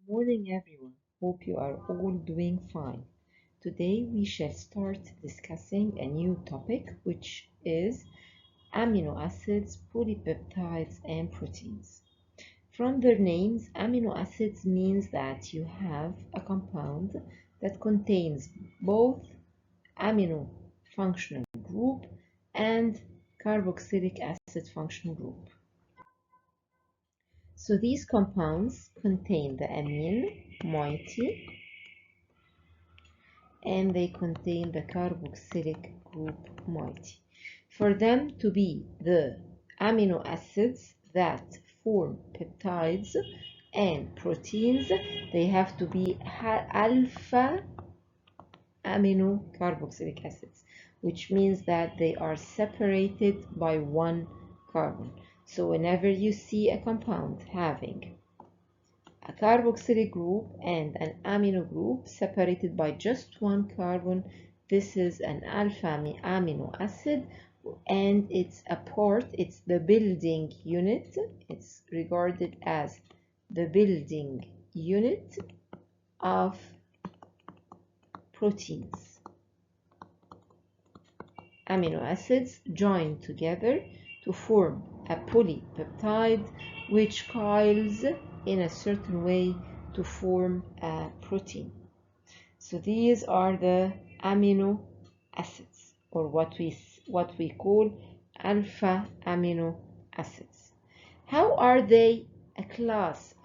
Morning, everyone. Hope you are all doing fine. Today we shall start discussing a new topic, which is amino acids, polypeptides, and proteins. From their names, amino acids means that you have a compound that contains both amino functional group and carboxylic acid functional group. So these compounds contain the amine moiety and they contain the carboxylic group moiety. For them to be the amino acids that form peptides and proteins, they have to be alpha amino carboxylic acids, which means that they are separated by one carbon. So whenever you see a compound having a carboxylic group and an amino group separated by just one carbon, this is an alpha amino acid, and it's the building unit. It's regarded as the building unit of proteins. Amino acids join together to form a polypeptide which coils in a certain way to form a protein. So these are the amino acids, or what we call alpha amino acids. How are they a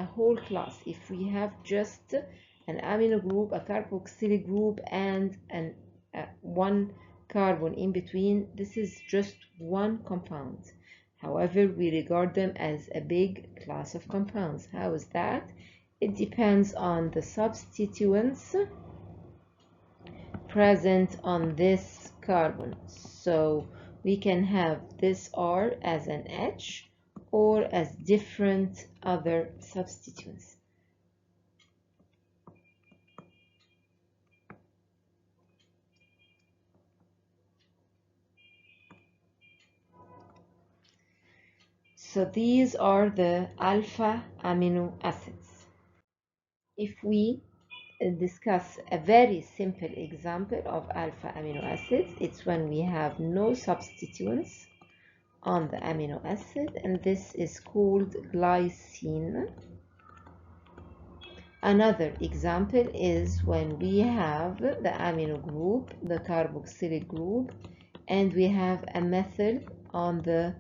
whole class, if we have just an amino group, a carboxylic group, and one carbon in between? This is just one compound. However, we regard them as a big class of compounds. How is that? It depends on the substituents present on this carbon. So we can have this R as an H or as different other substituents. So these are the alpha amino acids. If we discuss a very simple example of alpha amino acids, it's when we have no substituents on the amino acid, and this is called glycine. Another example is when we have the amino group, the carboxylic group, and we have a methyl on the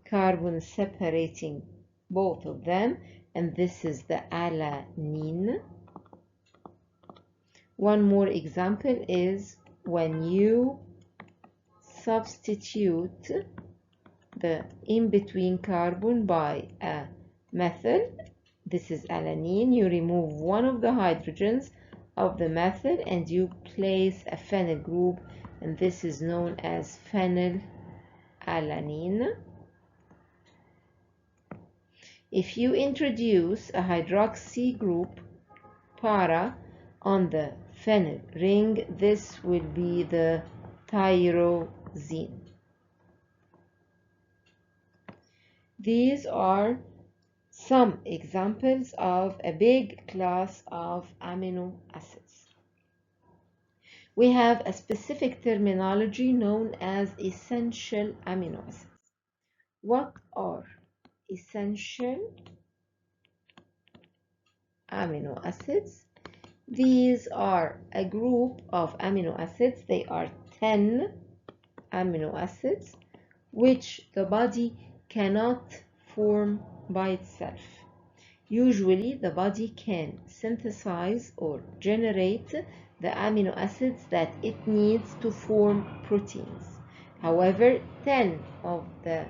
carbon separating both of them, and this is the alanine. One more example is when you substitute the in-between carbon by a methyl. This is alanine. You remove one of the hydrogens of the methyl and you place a phenyl group, and this is known as phenylalanine. If you introduce a hydroxy group para on the phenyl ring, this will be the tyrosine. These are some examples of a big class of amino acids. We have a specific terminology known as essential amino acids. What are essential amino acids? These are a group of amino acids. They are 10 amino acids which the body cannot form by itself. Usually the body can synthesize or generate the amino acids that it needs to form proteins. However, 10 of the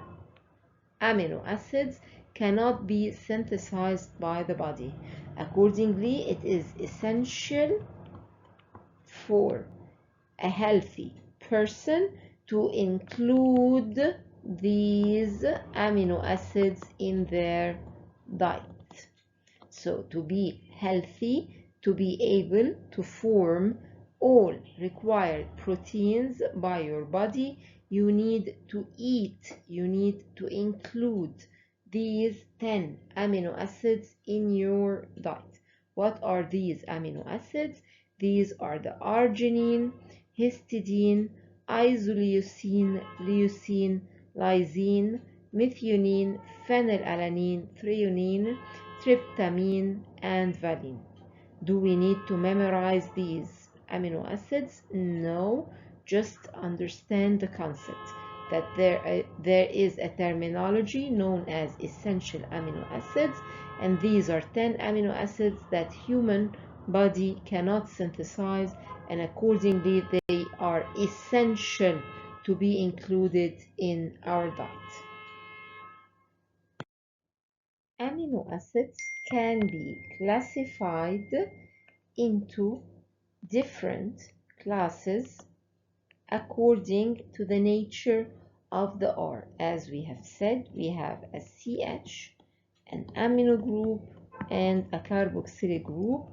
amino acids cannot be synthesized by the body. Accordingly, it is essential for a healthy person to include these amino acids in their diet. So to be healthy, to be able to form all required proteins by your body, you need to include these 10 amino acids in your diet. What are these amino acids? These are the arginine, histidine, isoleucine, leucine, lysine, methionine, phenylalanine, threonine, tryptamine, and valine. Do we need to memorize these amino acids? No, just understand the concept that there is a terminology known as essential amino acids, and these are 10 amino acids that human body cannot synthesize, and accordingly they are essential to be included in our diet. Amino acids can be classified into different classes according to the nature of the R. As we have said, we have a CH, an amino group, and a carboxylic group,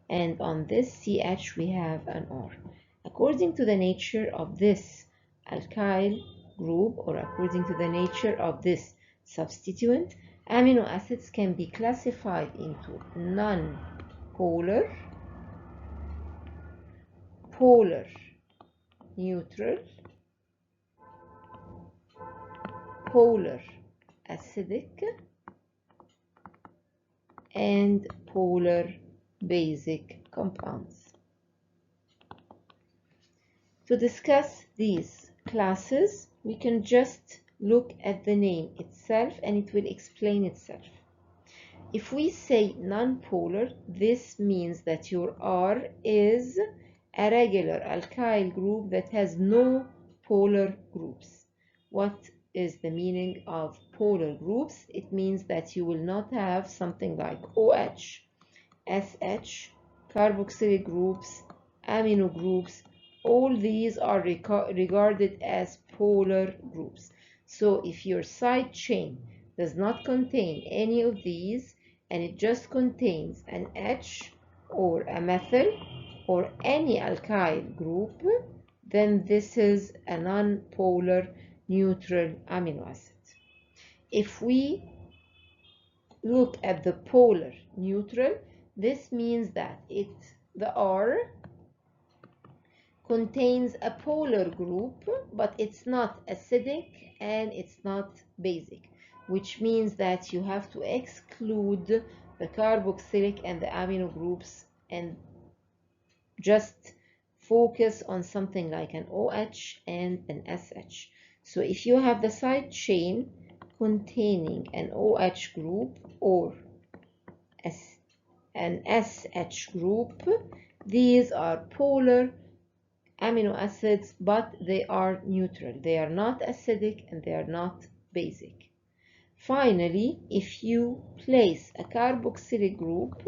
and on this CH we have an R. According to the nature of this alkyl group, or according to the nature of this substituent, amino acids can be classified into non-polar, polar, neutral, polar, acidic, and polar basic compounds. To discuss these classes, we can just look at the name itself and it will explain itself. If we say non-polar, this means that your R is a regular alkyl group that has no polar groups. What is the meaning of polar groups? It means that you will not have something like OH, SH, carboxylic groups, amino groups. All these are regarded as polar groups. So if your side chain does not contain any of these, and it just contains an H or a methyl or any alkyl group, then this is a non-polar neutral amino acid. If we look at the polar neutral, this means that the R contains a polar group, but it's not acidic and it's not basic, which means that you have to exclude the carboxylic and the amino groups and just focus on something like an OH and an SH. So if you have the side chain containing an OH group or an SH group, these are polar amino acids, but they are neutral. They are not acidic and they are not basic. Finally, if you place a carboxylic group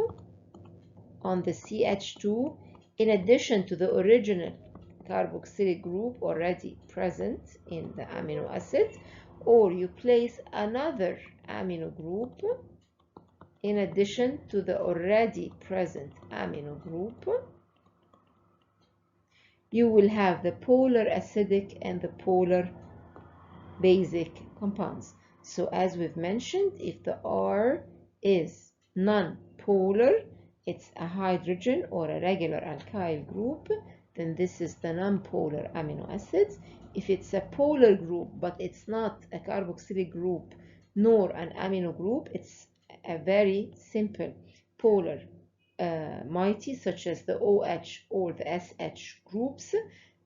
on the CH2, in addition to the original carboxylic group already present in the amino acid, or you place another amino group in addition to the already present amino group, you will have the polar acidic and the polar basic compounds. So as we've mentioned, if the R is non-polar, it's a hydrogen or a regular alkyl group, then this is the non-polar amino acids. If it's a polar group, but it's not a carboxylic group nor an amino group, it's a very simple polar moiety, such as the OH or the SH groups,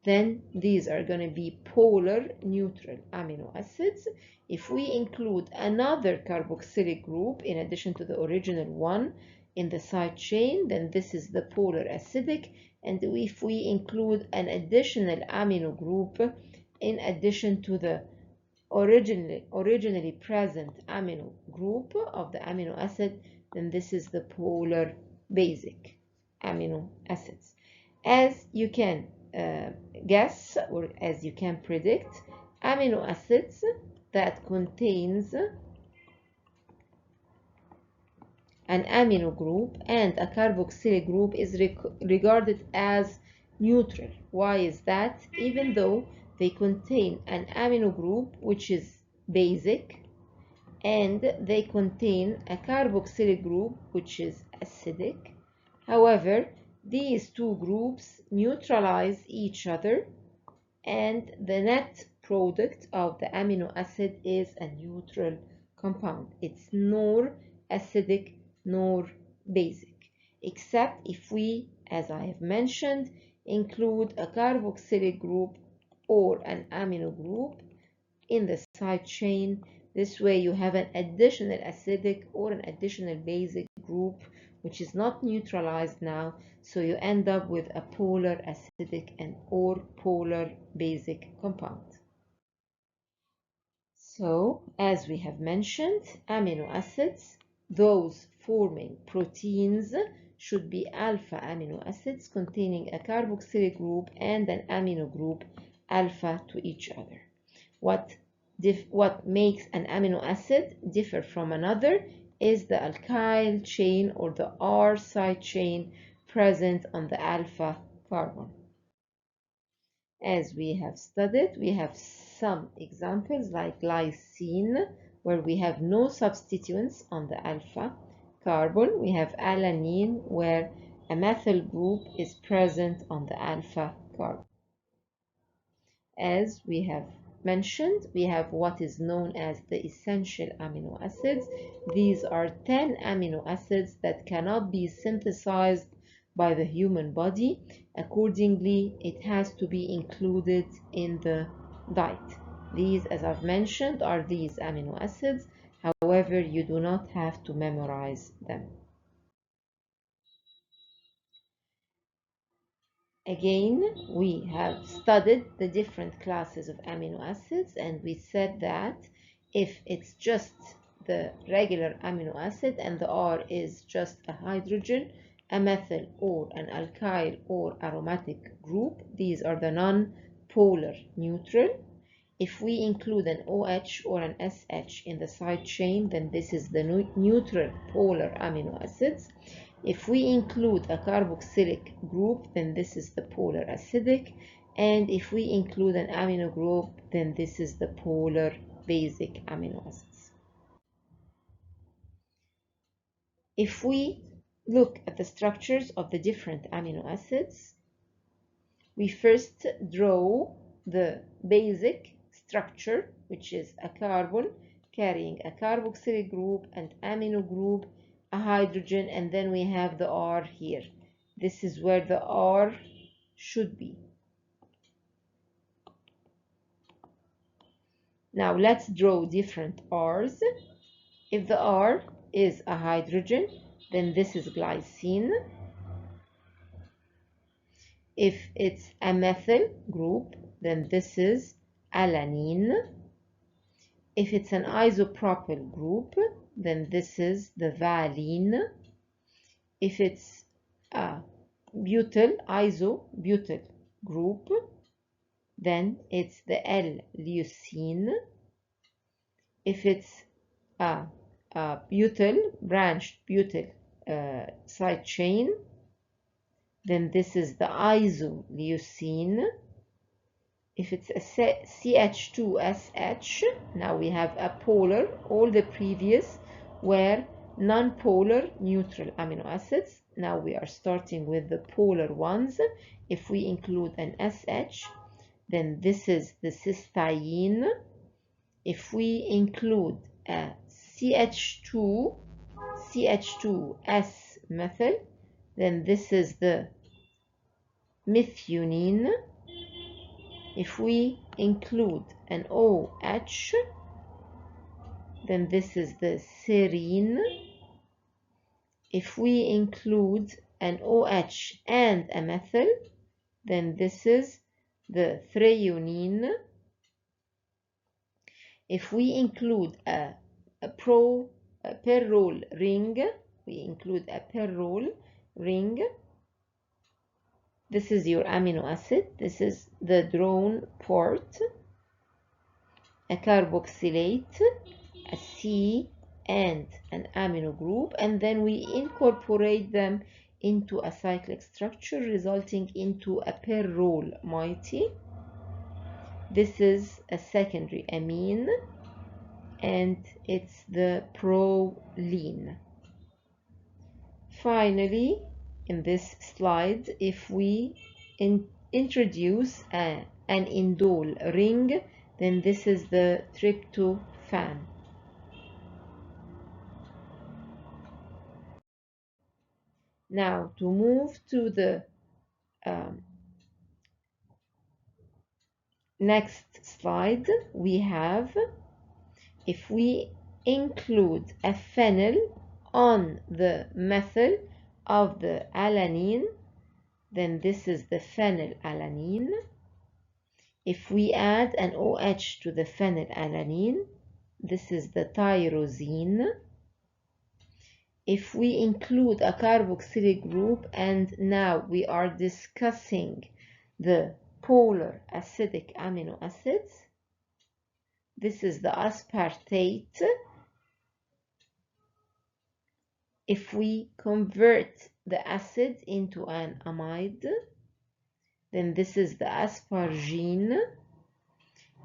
then these are going to be polar neutral amino acids. If we include another carboxylic group in addition to the original one in the side chain, then this is the polar acidic. And if we include an additional amino group in addition to the originally present amino group of the amino acid, then this is the polar basic amino acids. As you can guess, or as you can predict, amino acids that contains an amino group and a carboxylic group is regarded as neutral. Why is that? Even though they contain an amino group which is basic and they contain a carboxylic group which is acidic, However, these two groups neutralize each other, and the net product of the amino acid is a neutral compound. It's nor acidic nor basic, except if we, as I have mentioned, include a carboxylic group or an amino group in the side chain. This way you have an additional acidic or an additional basic group which is not neutralized now, so you end up with a polar acidic and or polar basic compound. So, as we have mentioned, amino acids, those forming proteins, should be alpha amino acids containing a carboxylic group and an amino group alpha to each other. What makes an amino acid differ from another is the alkyl chain or the R side chain present on the alpha carbon. As we have studied, we have some examples like glycine, where we have no substituents on the alpha carbon. We have alanine, where a methyl group is present on the alpha carbon. As we have mentioned, we have what is known as the essential amino acids. These are 10 amino acids that cannot be synthesized by the human body. Accordingly, it has to be included in the diet. These, as I've mentioned, are these amino acids. However, you do not have to memorize them. Again, we have studied the different classes of amino acids, and we said that if it's just the regular amino acid and the R is just a hydrogen, a methyl or an alkyl or aromatic group, these are the non-polar neutral. If we include an OH or an SH in the side chain, then this is the neutral polar amino acids. If we include a carboxylic group, then this is the polar acidic. And if we include an amino group, then this is the polar basic amino acids. If we look at the structures of the different amino acids, we first draw the basic structure, which is a carbon carrying a carboxylic group and amino group, a hydrogen, and then we have the R here. This is where the R should be. Now let's draw different R's. If the R is a hydrogen, then this is glycine. If it's a methyl group, then this is alanine. If it's an isopropyl group, then this is the valine. If it's a butyl, isobutyl group, then it's the L-leucine. If it's a butyl, branched butyl side chain, then this is the isoleucine. If it's a CH2SH, now we have a polar. All the previous were non-polar neutral amino acids. Now we are starting with the polar ones. If we include an SH, then this is the cysteine. If we include a CH2S methyl, then this is the methionine. If we include an OH, then this is the serine. If we include an OH and a methyl, then this is the threonine. If we include a perrol ring, this is your amino acid. This is the drawn part, a carboxylate, a C, and an amino group, and then we incorporate them into a cyclic structure, resulting into a perrol moiety. This is a secondary amine, and it's the proline. Finally, in this slide, if we introduce an indole ring, then this is the tryptophan. Now, to move to the next slide, we have, if we include a phenyl on the methyl of the alanine, then this is the phenylalanine. If we add an OH to the phenylalanine, this is the tyrosine. If we include a carboxylic group, and now we are discussing the polar acidic amino acids, this is the aspartate. If we convert the acid into an amide, then this is the aspargine.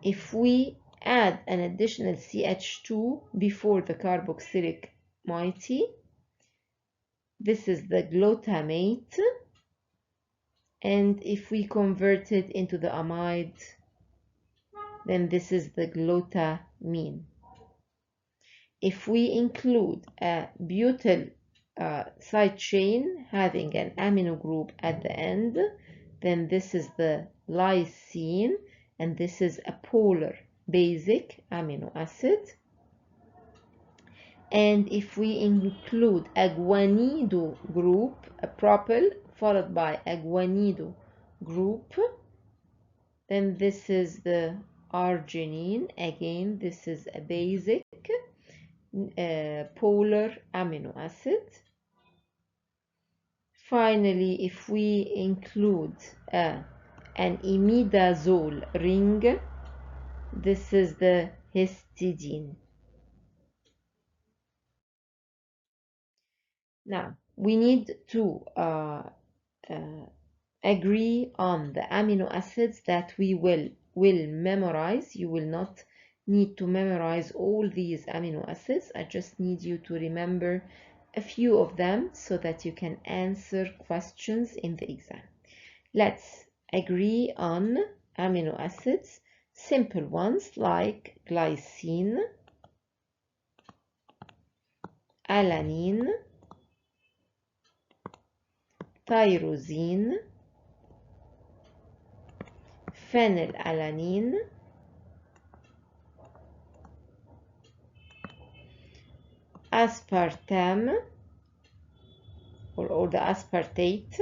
If we add an additional CH2 before the carboxylic moiety, this is the glutamate. And if we convert it into the amide, then this is the glutamine. If we include a butyl side chain having an amino group at the end, then this is the lysine, and this is a polar basic amino acid. And if we include a guanido group, a propyl followed by a guanido group, then this is the arginine. Again, this is a basic polar amino acid. Finally, if we include an imidazole ring, this is the histidine. Now, we need to agree on the amino acids that we will memorize. You will not need to memorize all these amino acids. I just need you to remember a few of them so that you can answer questions in the exam. Let's agree on amino acids, simple ones like glycine, alanine, tyrosine, phenylalanine, aspartame or the aspartate,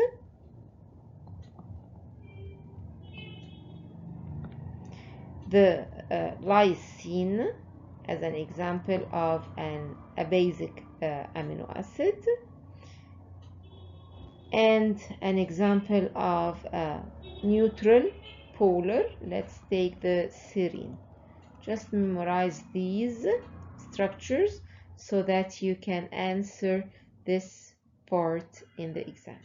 the lysine as an example of a basic amino acid, and an example of neutral polar, let's take the serine. Just memorize these structures so that you can answer this part in the exam.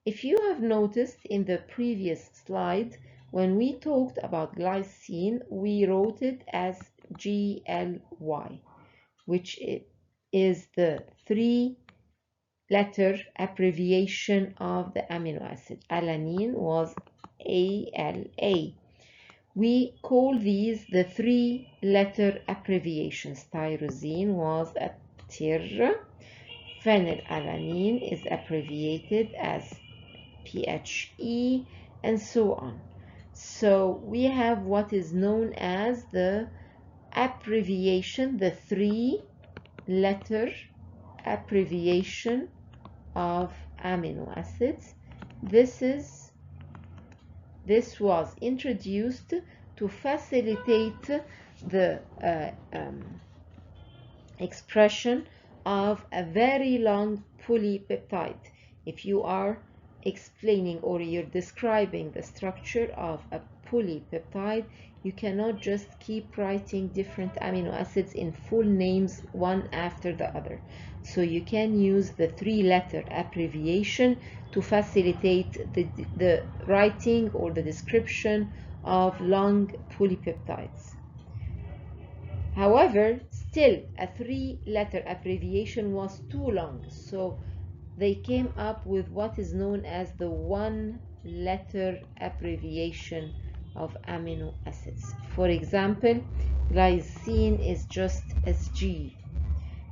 If you have noticed in the previous slide, when we talked about glycine, we wrote it as GLY, which is the three-letter abbreviation of the amino acid. Alanine was ALA. We call these the three-letter abbreviations. Tyrosine was a TIR. Phenylalanine is abbreviated as PHE, and so on. So we have what is known as the abbreviation, the three-letter abbreviation of amino acids. This was introduced to facilitate the expression of a very long polypeptide. If you are explaining or you're describing the structure of a polypeptide, you cannot just keep writing different amino acids in full names one after the other. So you can use the three-letter abbreviation to facilitate the writing or the description of long polypeptides. However, still a three-letter abbreviation was too long, so they came up with what is known as the one-letter abbreviation of amino acids. For example, glycine is just as G,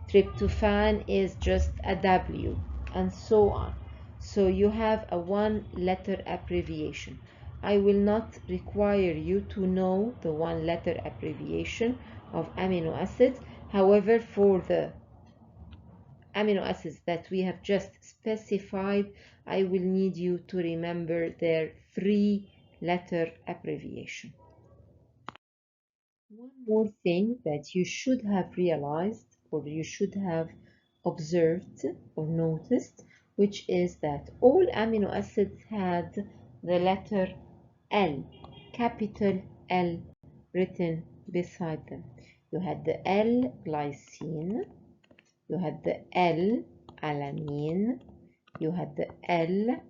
tryptophan is just a W, and so on. So you have a one-letter abbreviation. I will not require you to know the one-letter abbreviation of amino acids. However, for the amino acids that we have just specified, I will need you to remember their three-letter abbreviation. One more thing that you should have realized, or you should have observed or noticed, which is that all amino acids had the letter L, capital L, written beside them. You had the L glycine, you had the L alanine, you had the L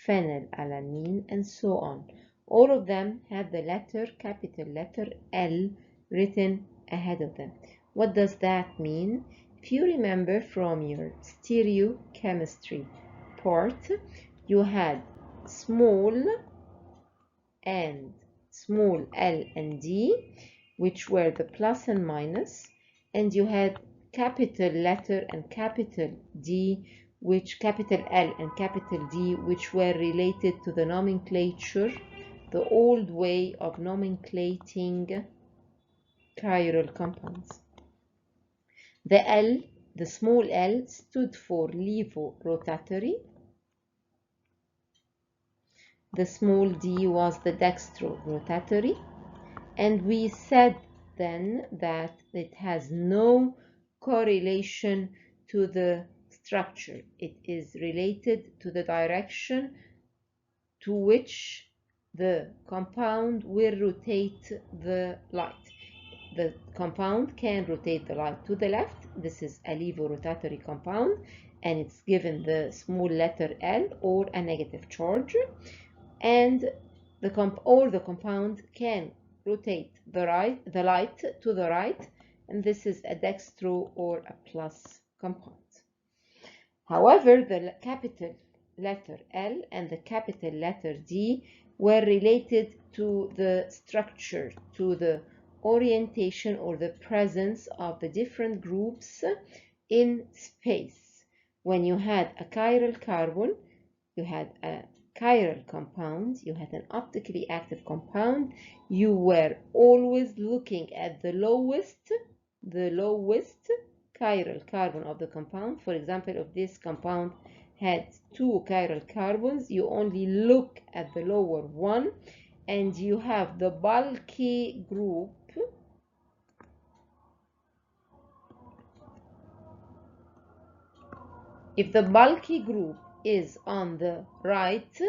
phenylalanine, and so on. All of them had the letter, capital letter L, written ahead of them. What does that mean? If you remember from your stereochemistry part, you had small L and D, which were the plus and minus, and you had capital letter and capital D, which capital L and capital D, which were related to the nomenclature, the old way of nomenclating chiral compounds. The small L, stood for levorotatory. The small d was the dextrorotatory. And we said then that it has no correlation to the structure. It is related to the direction to which the compound will rotate the light. The compound can rotate the light to the left. This is a levorotatory compound, and it's given the small letter L, or a negative charge. And the compound can rotate the light to the right, and this is a dextro or a plus compound. However, the capital letter L and the capital letter D were related to the structure, to the orientation or the presence of the different groups in space. When you had a chiral carbon, you had a chiral compound, you had an optically active compound, you were always looking at the lowest chiral carbon of the compound. For example, if this compound had 2 chiral carbons, you only look at the lower one, and you have the bulky group if the bulky group is on the right,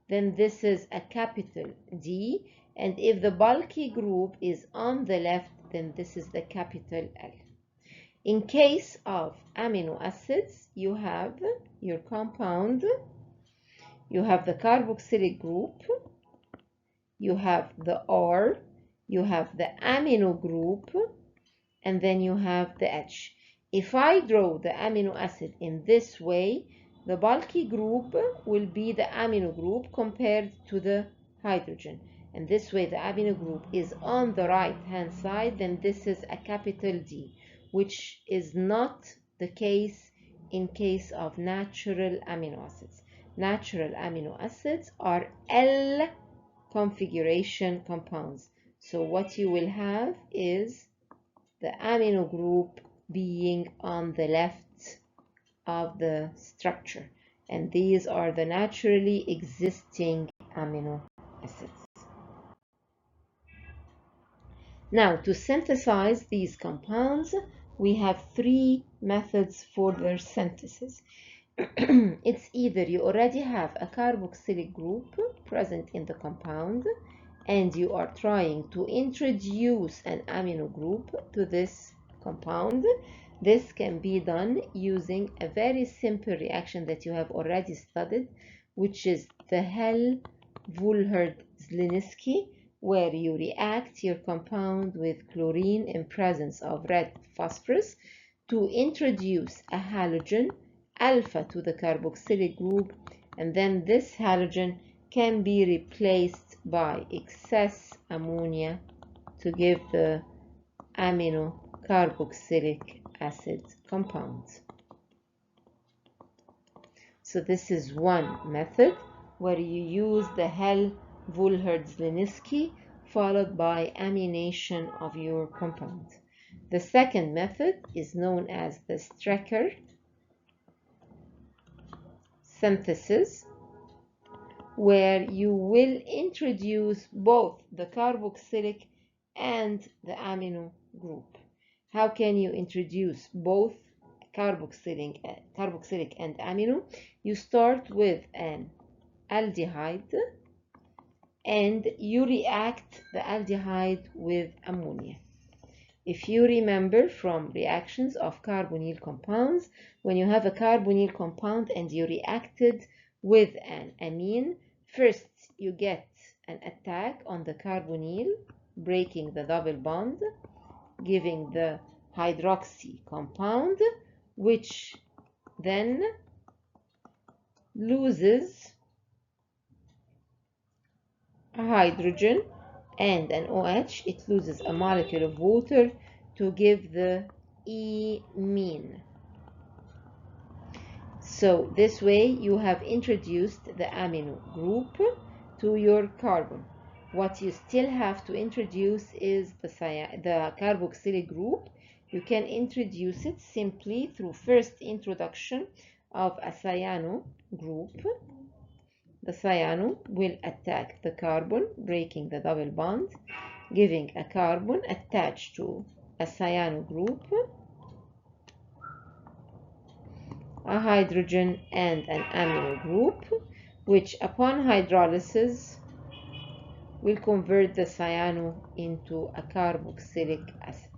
then this is a capital D, and if the bulky group is on the left, then this is the capital L. In case of amino acids, you have your compound, you have the carboxylic group, you have the R, you have the amino group, and then you have the H. If I draw the amino acid in this way, the bulky group will be the amino group compared to the hydrogen. And this way the amino group is on the right hand side, then this is a capital D, which is not the case in case of natural amino acids. Natural amino acids are L configuration compounds. So what you will have is the amino group being on the left of the structure, and these are the naturally existing amino acids. Now, to synthesize these compounds, we have 3 methods for their synthesis. It's either you already have a carboxylic group present in the compound, and you are trying to introduce an amino group to this compound. This can be done using a very simple reaction that you have already studied, which is the Hell-Wohlhard-Zielinski, where you react your compound with chlorine in presence of red phosphorus to introduce a halogen alpha to the carboxylic group, and then this halogen can be replaced by excess ammonia to give the amino carboxylic acid compound. So this is one method where you use the Hell-Wohlherz-Leninsky followed by amination of your compound. The second method is known as the Strecker synthesis, where you will introduce both the carboxylic and the amino group. How can you introduce both carboxylic and amino? You start with an aldehyde and you react the aldehyde with ammonia. If you remember from reactions of carbonyl compounds, when you have a carbonyl compound and you reacted with an amine, first you get an attack on the carbonyl, breaking the double bond, giving the hydroxy compound, which then loses a hydrogen and an OH. It loses a molecule of water to give the imine. So this way you have introduced the amino group to your carbon. What you still have to introduce is the carboxylic group. You can introduce it simply through first introduction of a cyano group. The cyano will attack the carbon, breaking the double bond, giving a carbon attached to a cyano group, a hydrogen and an amino group, which upon hydrolysis will convert the cyano into a carboxylic acid.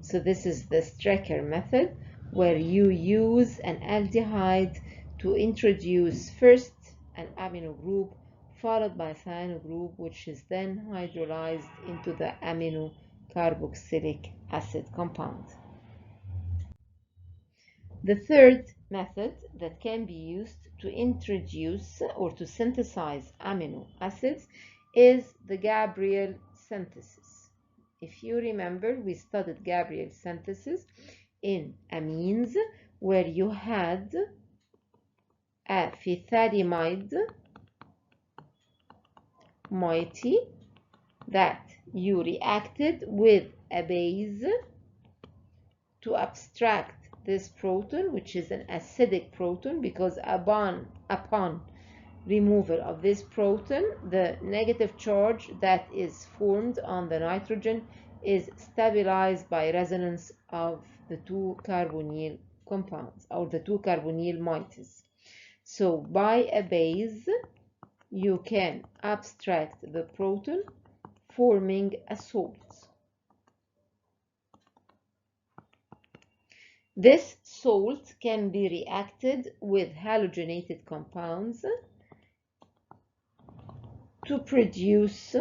So this is the Strecker method, where you use an aldehyde to introduce first an amino group followed by a cyano group, which is then hydrolyzed into the amino carboxylic acid compound. The third method that can be used to introduce or to synthesize amino acids is the Gabriel synthesis. If you remember, we studied Gabriel synthesis in amines, where you had a phthalimide moiety that you reacted with a base to abstract this proton, which is an acidic proton, because upon removal of this proton, the negative charge that is formed on the nitrogen is stabilized by resonance of the two carbonyl compounds or the two carbonyl moieties. So by a base, you can abstract the proton, forming a salt. This salt can be reacted with halogenated compounds to produce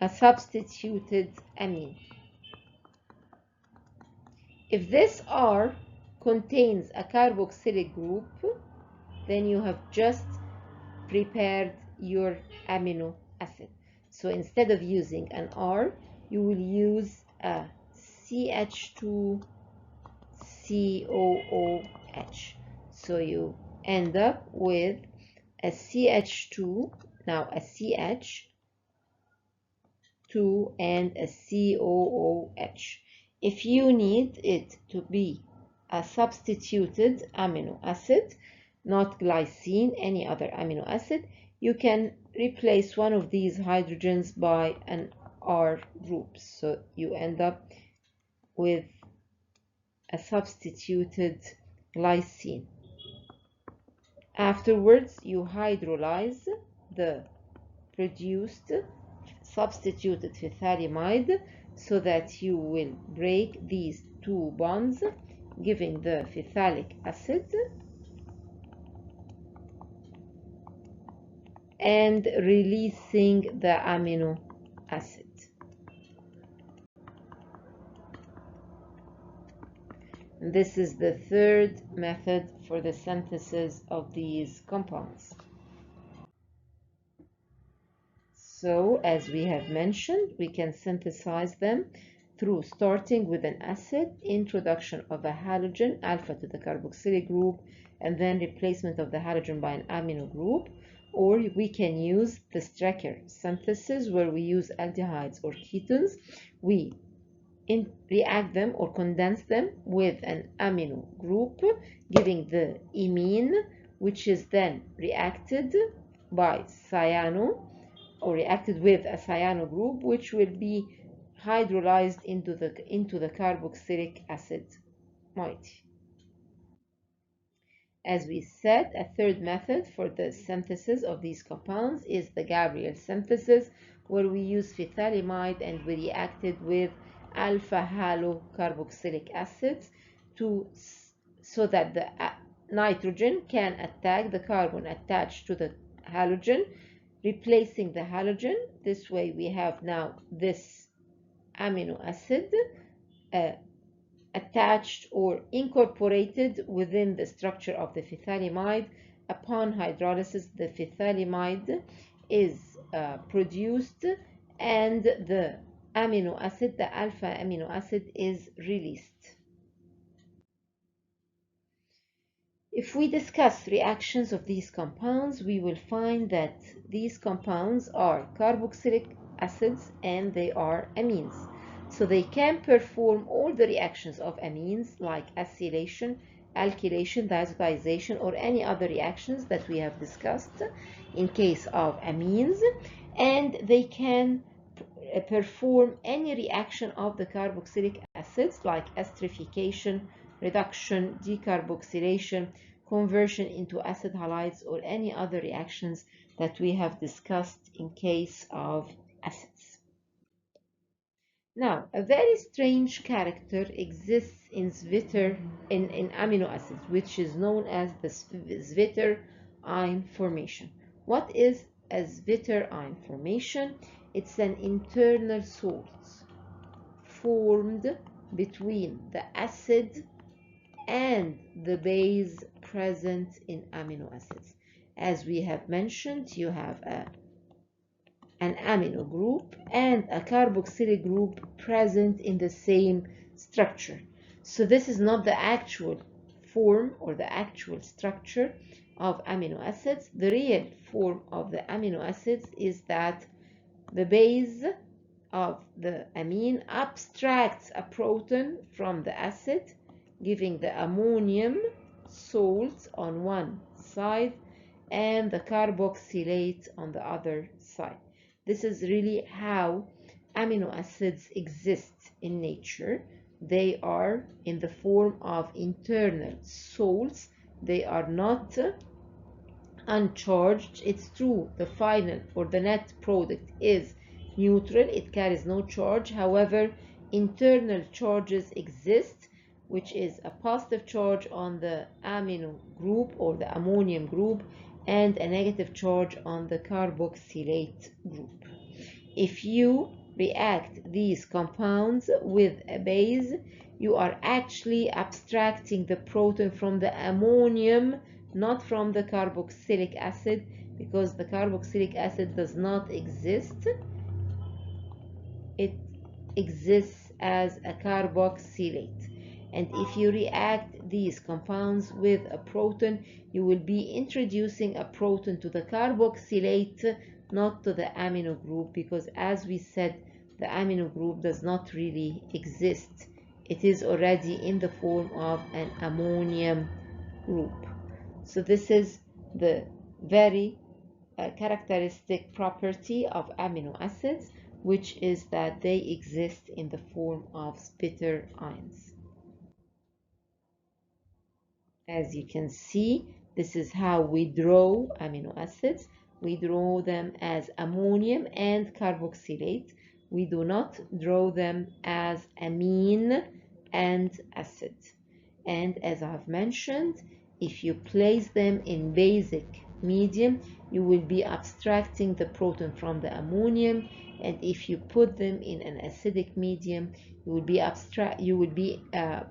a substituted amine. If this R contains a carboxylic group, then you have just prepared your amino acid. So instead of using an R, you will use a CH2COOH. So you end up with a CH2, now a CH2 and a COOH. If you need it to be a substituted amino acid, not glycine, any other amino acid, you can replace one of these hydrogens by an R group. So you end up with a substituted glycine. Afterwards, you hydrolyze the produced substituted phthalimide so that you will break these two bonds, giving the phthalic acid and releasing the amino acid. This is the third method for the synthesis of these compounds. So, as we have mentioned, we can synthesize them through starting with an acid, introduction of a halogen, alpha to the carboxylic group, and then replacement of the halogen by an amino group. Or we can use the Strecker synthesis, where we use aldehydes or ketones. We react them or condense them with an amino group, giving the imine, which is then reacted by cyano, or reacted with a cyano group, which will be hydrolyzed into the carboxylic acid moiety. As we said, a third method for the synthesis of these compounds is the Gabriel synthesis, where we use phthalimide and we react it with alpha halocarboxylic acids so that the nitrogen can attack the carbon attached to the halogen, replacing the halogen. This way we have now this amino acid attached or incorporated within the structure of the phthalimide. Upon hydrolysis, the phthalimide is produced and the amino acid, the alpha amino acid, is released. If we discuss reactions of these compounds, we will find that these compounds are carboxylic acids and they are amines. So they can perform all the reactions of amines like acylation, alkylation, diazotization, or any other reactions that we have discussed in case of amines, and they can perform any reaction of the carboxylic acids like esterification, reduction, decarboxylation, conversion into acid halides, or any other reactions that we have discussed in case of acids. Now, a very strange character exists in amino acids, which is known as the Zwitter-Ein formation. What is a Zwitter-Ein formation? It's an internal salt formed between the acid and the base present in amino acids. As we have mentioned, you have an amino group and a carboxylic group present in the same structure. So this is not the actual form or the actual structure of amino acids. The real form of the amino acids is that the base of the amine abstracts a proton from the acid, giving the ammonium salt on one side and the carboxylate on the other side. This is really how amino acids exist in nature. They are in the form of internal salts. They are not uncharged. It's true, the final or the net product is neutral. It carries no charge. However, internal charges exist, which is a positive charge on the amino group or the ammonium group and a negative charge on the carboxylate group. If you react these compounds with a base, you are actually abstracting the proton from the ammonium, not from the carboxylic acid, because the carboxylic acid does not exist. It exists as a carboxylate. And if you react these compounds with a proton, you will be introducing a proton to the carboxylate, not to the amino group, because as we said, the amino group does not really exist. It is already in the form of an ammonium group. So this is the very characteristic property of amino acids, which is that they exist in the form of Zwitter ions. As you can see, this is how we draw amino acids. We draw them as ammonium and carboxylate. We do not draw them as amine and acid. And as I have mentioned, if you place them in basic medium, you will be abstracting the proton from the ammonium, and if you put them in an acidic medium, you will be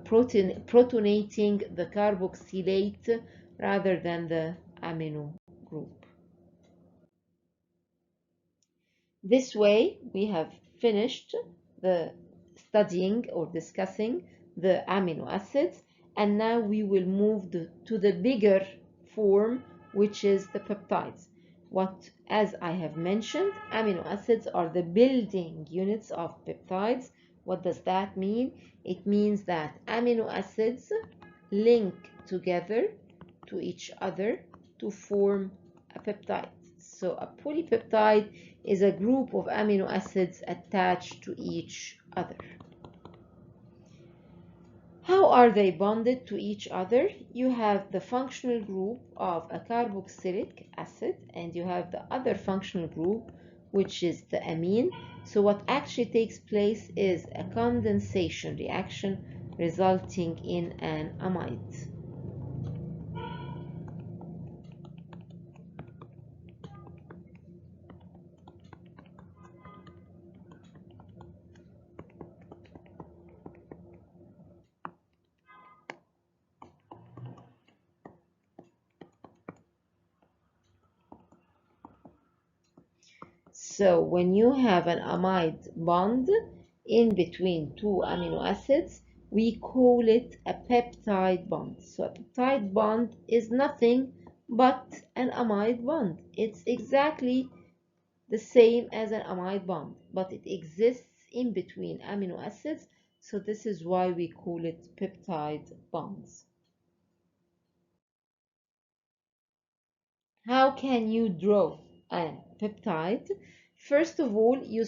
protonating the carboxylate rather than the amino group. This way, we have finished the studying or discussing the amino acids, and now we will move to the bigger form, which is the peptides. As I have mentioned, amino acids are the building units of peptides. What does that mean? It means that amino acids link together to each other to form a peptide. So a polypeptide is a group of amino acids attached to each other. How are they bonded to each other? You have the functional group of a carboxylic acid, and you have the other functional group, which is the amine. So what actually takes place is a condensation reaction resulting in an amide. So when you have an amide bond in between two amino acids, we call it a peptide bond. So a peptide bond is nothing but an amide bond. It's exactly the same as an amide bond, but it exists in between amino acids. So this is why we call it peptide bonds. How can you draw a peptide? First of all, you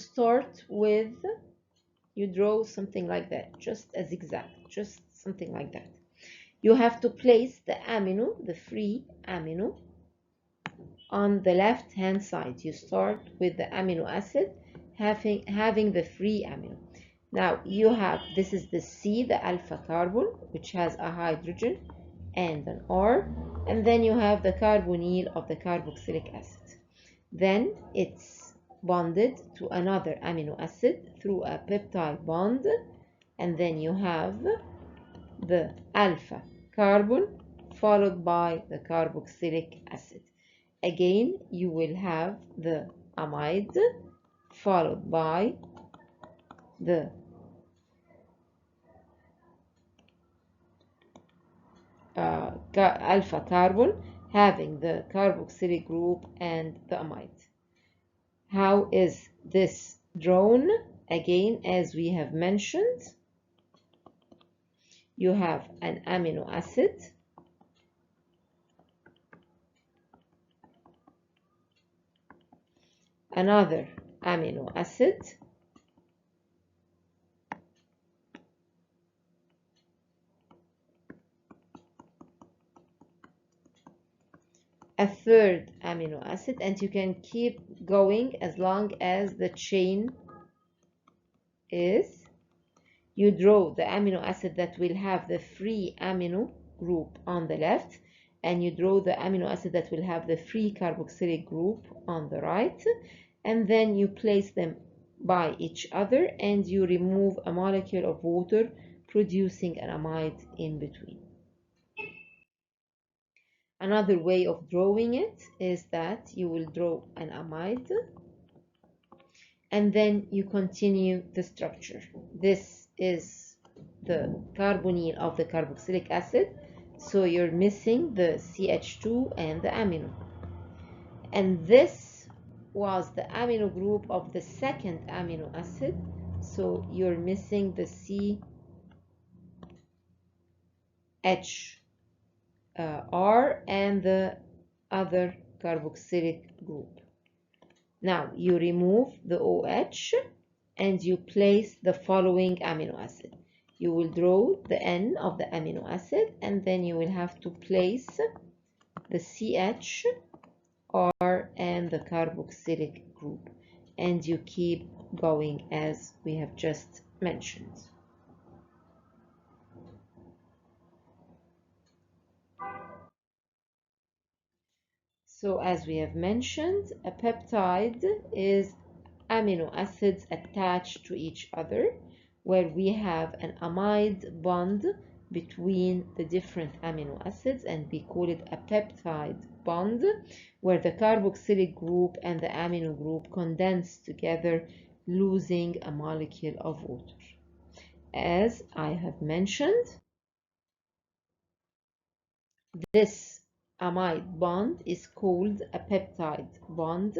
draw something like that, just a zigzag, just something like that. You have to place the amino, the free amino, on the left hand side. You start with the amino acid having the free amino. Now you have, this is the C, the alpha carbon, which has a hydrogen and an R, and then you have the carbonyl of the carboxylic acid. Then it's bonded to another amino acid through a peptide bond, and then you have the alpha carbon followed by the carboxylic acid. Again, you will have the amide followed by the alpha carbon having the carboxylic group and the amide. How is this drawn? Again, as we have mentioned, you have an amino acid, another amino acid, a third amino acid, and you can keep going as long as the chain is. You draw the amino acid that will have the free amino group on the left, and you draw the amino acid that will have the free carboxylic group on the right, and then you place them by each other and you remove a molecule of water, producing an amide in between. Another way of drawing it is that you will draw an amide and then you continue the structure. This is the carbonyl of the carboxylic acid, so you're missing the CH2 and the amino. And this was the amino group of the second amino acid, so you're missing the CHR and the other carboxylic group. Now you remove the OH and you place the following amino acid. You will draw the N of the amino acid, and then you will have to place the CHR and the carboxylic group, and you keep going as we have just mentioned. So as we have mentioned, a peptide is amino acids attached to each other, where we have an amide bond between the different amino acids, and we call it a peptide bond, where the carboxylic group and the amino group condense together, losing a molecule of water. As I have mentioned, this amide bond is called a peptide bond,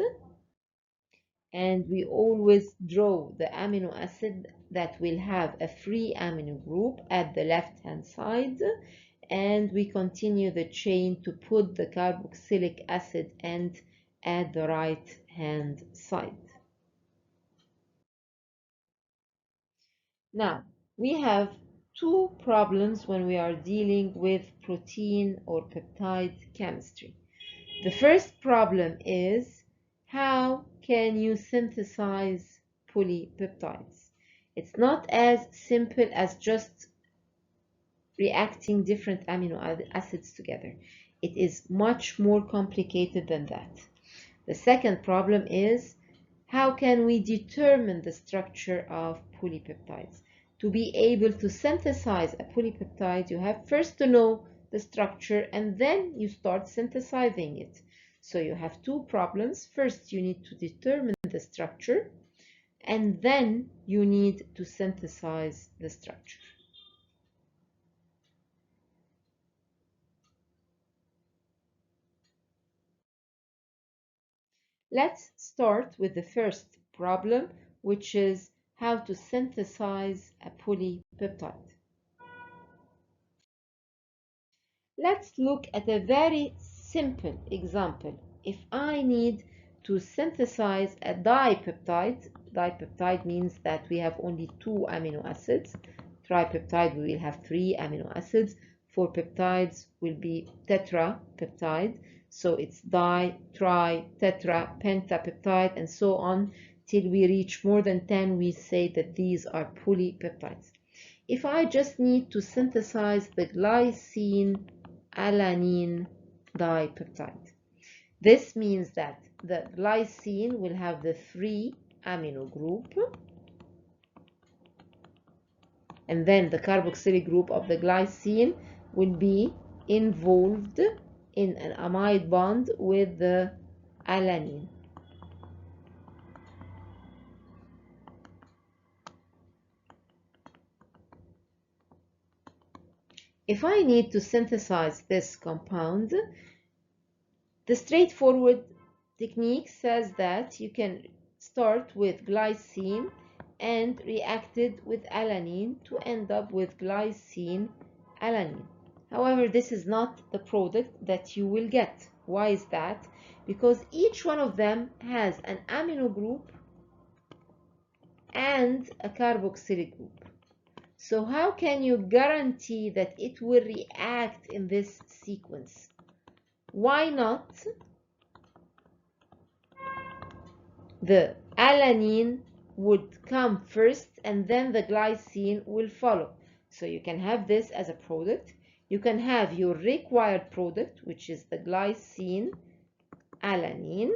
and we always draw the amino acid that will have a free amino group at the left hand side, and we continue the chain to put the carboxylic acid end at the right hand side. Now, we have two problems when we are dealing with protein or peptide chemistry. The first problem is, how can you synthesize polypeptides? It's not as simple as just reacting different amino acids together. It is much more complicated than that. The second problem is, how can we determine the structure of polypeptides? To be able to synthesize a polypeptide, you have first to know the structure, and then you start synthesizing it. So you have two problems. First, you need to determine the structure, and then you need to synthesize the structure. Let's start with the first problem, which is how to synthesize a polypeptide. Let's look at a very simple example. If I need to synthesize a dipeptide, dipeptide means that we have only two amino acids. Tripeptide, we will have three amino acids. For peptides will be tetrapeptide. So it's di, tri, tetra, pentapeptide, and so on till we reach more than 10. We say that these are polypeptides. If I just need to synthesize the glycine alanine dipeptide, this means that the glycine will have the free amino group, and then the carboxylic group of the glycine will be involved in an amide bond with the alanine. If I need to synthesize this compound, the straightforward technique says that you can start with glycine and react it with alanine to end up with glycine alanine. However, this is not the product that you will get. Why is that? Because each one of them has an amino group and a carboxylic group. So how can you guarantee that it will react in this sequence? Why not the alanine would come first and then the glycine will follow? So you can have this as a product. You can have your required product, which is the glycine alanine,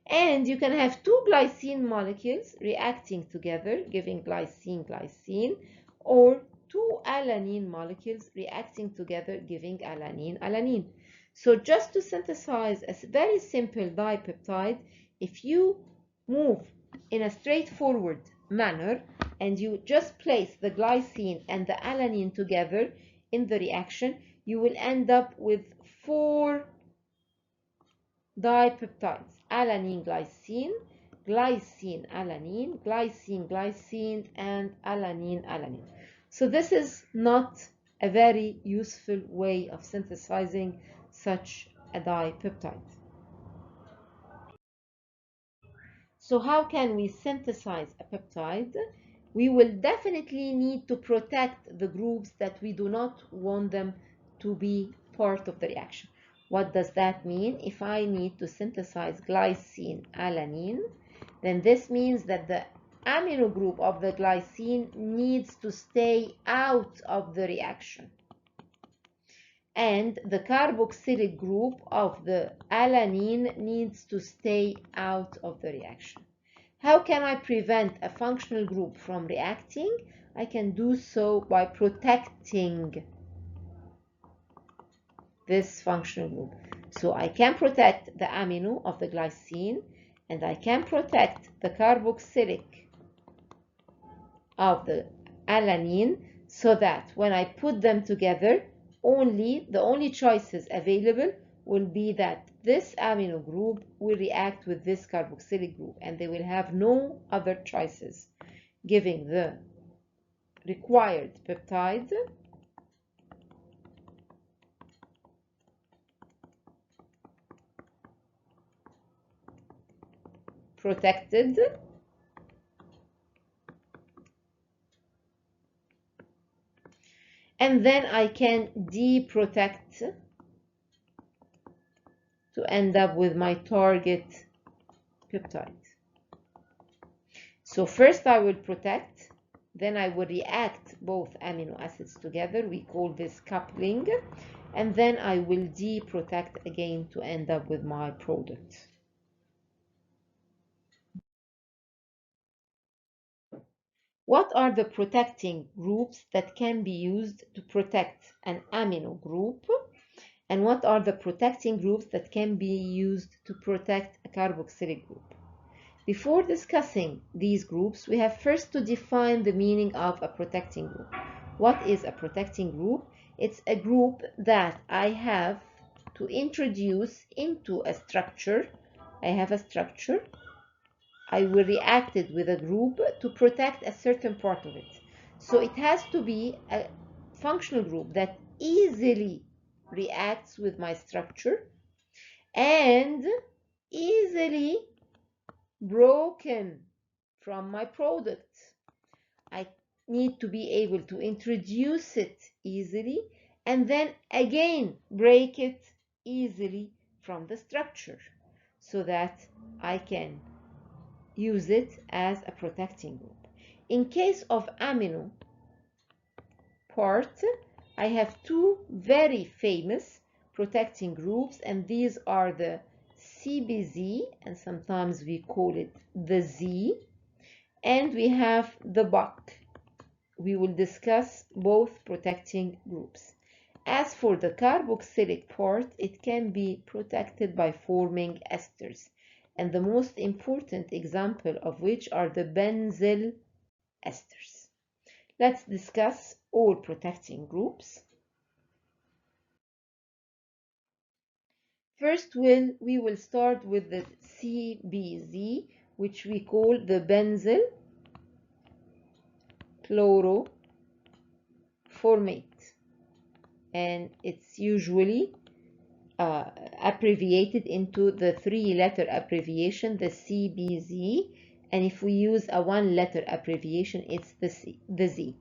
and you can have two glycine molecules reacting together, giving glycine, or two alanine molecules reacting together, giving alanine. So just to synthesize a very simple dipeptide, if you move in a straightforward manner and you just place the glycine and the alanine together in the reaction, you will end up with 4 dipeptides: alanine, glycine, glycine, alanine, glycine, and alanine. So this is not a very useful way of synthesizing such a dipeptide. So how can we synthesize a peptide? We will definitely need to protect the groups that we do not want them to be part of the reaction. What does that mean? If I need to synthesize glycine alanine, then this means that the amino group of the glycine needs to stay out of the reaction. and the carboxylic group of the alanine needs to stay out of the reaction. How can I prevent a functional group from reacting? I can do so by protecting this functional group. So I can protect the amino of the glycine, and I can protect the carboxylic of the alanine, so that when I put them together, the only choices available will be that this amino group will react with this carboxylic group, and they will have no other choices, giving the required peptide protected and then I can deprotect to end up with my target peptide. So first I will protect, then I will react both amino acids together. We call this coupling, and then I will deprotect again to end up with my product. What are the protecting groups that can be used to protect an amino group? And what are the protecting groups that can be used to protect a carboxylic group? Before discussing these groups, we have first to define the meaning of a protecting group. What is a protecting group? It's a group that I have to introduce into a structure. I have a structure. I will react it with a group to protect a certain part of it. So it has to be a functional group that easily reacts with my structure and easily broken from my product. I need to be able to introduce it easily and then again break it easily from the structure so that I can use it as a protecting group. In case of amino part, I have two very famous protecting groups, and these are the CBZ, and sometimes we call it the Z, and we have the BUC. We will discuss both protecting groups. As for the carboxylic part, it can be protected by forming esters, and the most important example of which are the benzyl esters. Let's discuss all protecting groups. First, we will start with the CBZ, which we call the benzyl chloroformate, and it's usually abbreviated into the three-letter abbreviation, the CBZ, and if we use a one-letter abbreviation, it's the Z.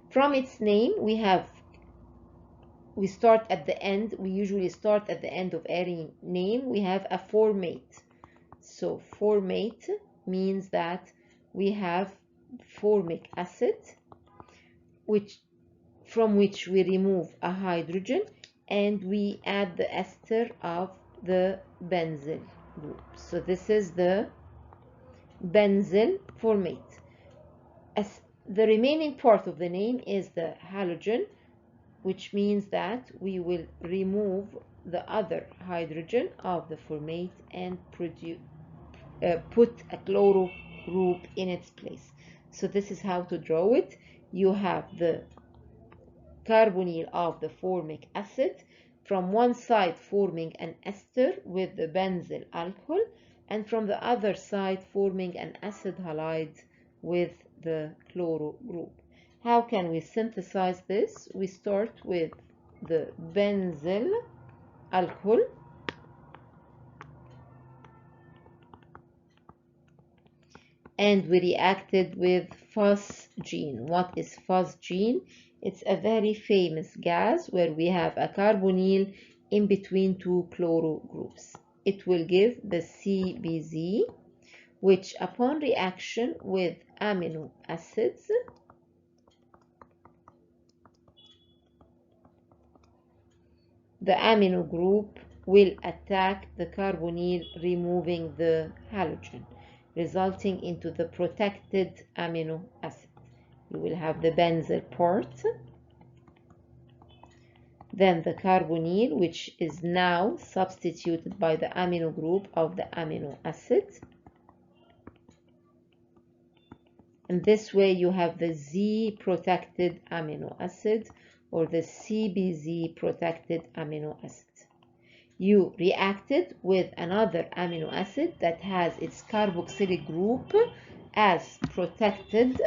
From its name, we start at the end. We usually start at the end of any name. We have a formate. So formate means that we have formic acid, from which we remove a hydrogen and we add the ester of the benzyl group. So this is the benzyl formate. As the remaining part of the name is the halogen, which means that we will remove the other hydrogen of the formate and put a chloro group in its place. So this is how to draw it. You have the carbonyl of the formic acid from one side forming an ester with the benzyl alcohol, and from the other side forming an acid halide with the chloro group. How can we synthesize this? We start with the benzyl alcohol and we reacted with phosgene. What is phosgene? It's a very famous gas where we have a carbonyl in between two chloro groups. It will give the CBZ, which upon reaction with amino acids the amino group will attack the carbonyl, removing the halogen, resulting into the protected amino acid. You will have the benzyl part, then the carbonyl, which is now substituted by the amino group of the amino acid. And this way you have the Z protected amino acid or the CBZ protected amino acid. You reacted with another amino acid that has its carboxylic group as protected,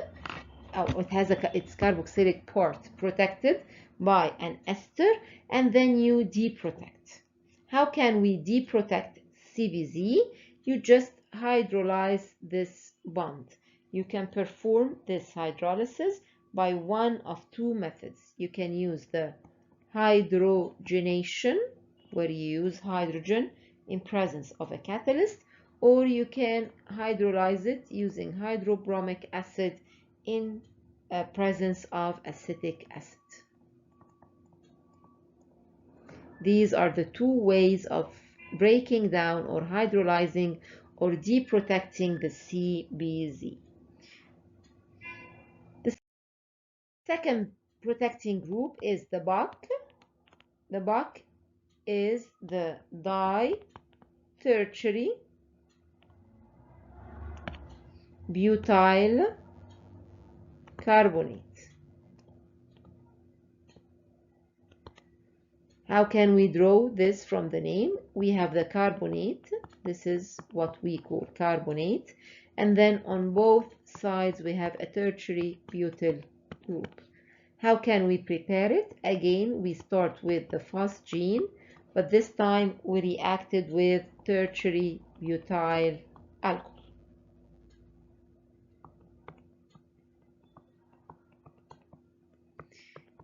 it has its carboxylic part protected by an ester, and then you deprotect. How can we deprotect CBZ? You just hydrolyze this bond. You can perform this hydrolysis by one of two methods. You can use the hydrogenation, where you use hydrogen in presence of a catalyst, or you can hydrolyze it using hydrobromic acid in presence of acetic acid. These are the two ways of breaking down or hydrolyzing or deprotecting the CBZ. The second protecting group is the BOC. The BOC is the di-tertiary butyl carbonate. How can we draw this from the name? We have the carbonate. This is what we call carbonate. And then on both sides we have a tertiary butyl group. How can we prepare it? Again, we start with the phosgene, but this time we reacted with tertiary butyl alcohol.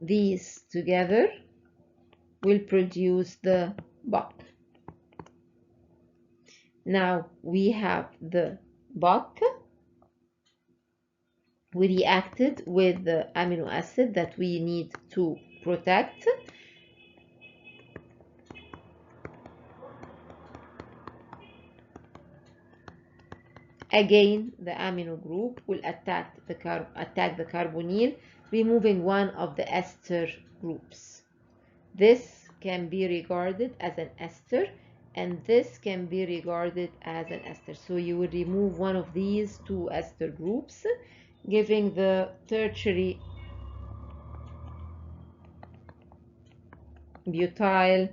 These together will produce the BOC. Now we have the BOC. We reacted with the amino acid that we need to protect. Again, the amino group will attack the carbonyl, removing one of the ester groups. This can be regarded as an ester, and this can be regarded as an ester. So you will remove one of these two ester groups, giving the tertiary butyl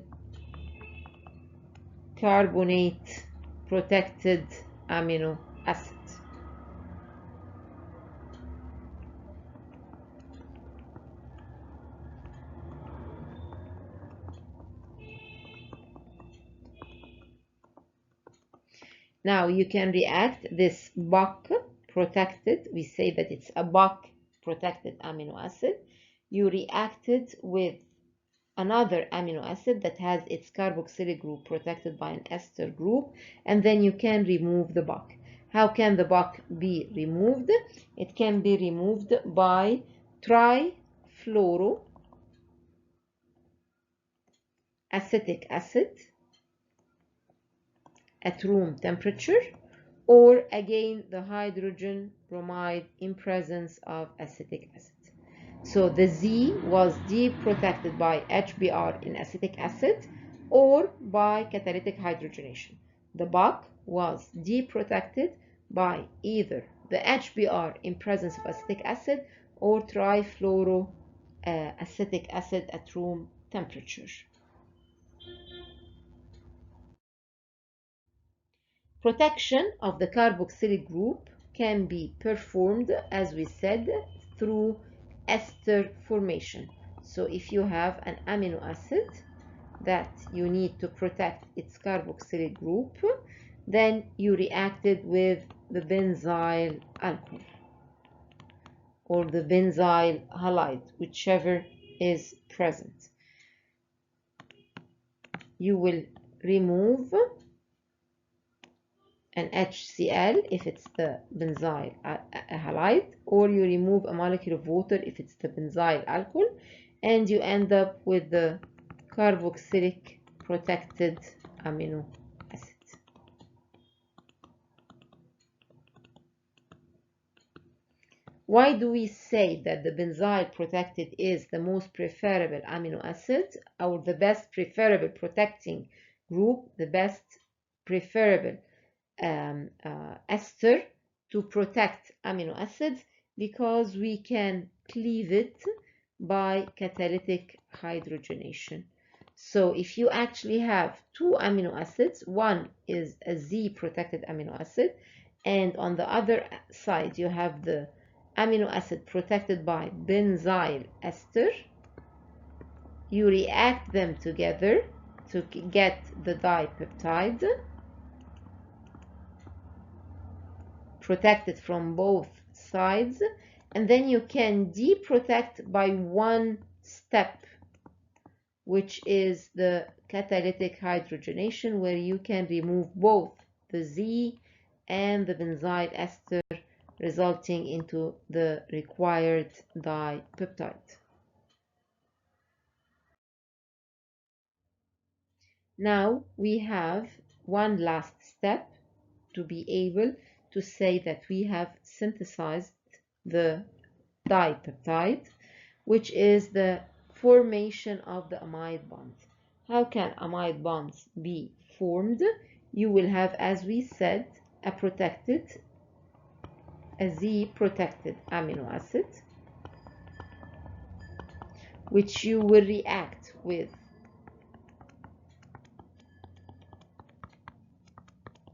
carbonate protected amino acid. Now you can react this BOC protected, we say that it's a BOC protected amino acid. You reacted with another amino acid that has its carboxylic group protected by an ester group, and then you can remove the BOC. How can the BOC be removed? It can be removed by trifluoroacetic acid at room temperature, or again the hydrogen bromide in presence of acetic acid. So the Z was deprotected by HBr in acetic acid or by catalytic hydrogenation. The BOC was deprotected by either the HBr in presence of acetic acid or trifluoroacetic acid at room temperature. Protection of the carboxylic group can be performed, as we said, through ester formation. So if you have an amino acid that you need to protect its carboxylic group, then you reacted with the benzyl alcohol or the benzyl halide, whichever is present. You will remove an HCl if it's the benzyl halide, or you remove a molecule of water if it's the benzyl alcohol, and you end up with the carboxylic protected amino acid. Why do we say that the benzyl protected is the most preferable amino acid, or the best preferable protecting group, the best preferable ester to protect amino acids? Because we can cleave it by catalytic hydrogenation. So if you actually have two amino acids, one is a Z protected amino acid, and on the other side you have the amino acid protected by benzyl ester, you react them together to get the dipeptide protected from both sides, and then you can deprotect by one step, which is the catalytic hydrogenation, where you can remove both the Z and the benzyl ester, resulting into the required dipeptide. Now we have one last step to be able to say that we have synthesized the dipeptide, which is the formation of the amide bond. How can amide bonds be formed? You will have, as we said, a Z protected amino acid, which you will react with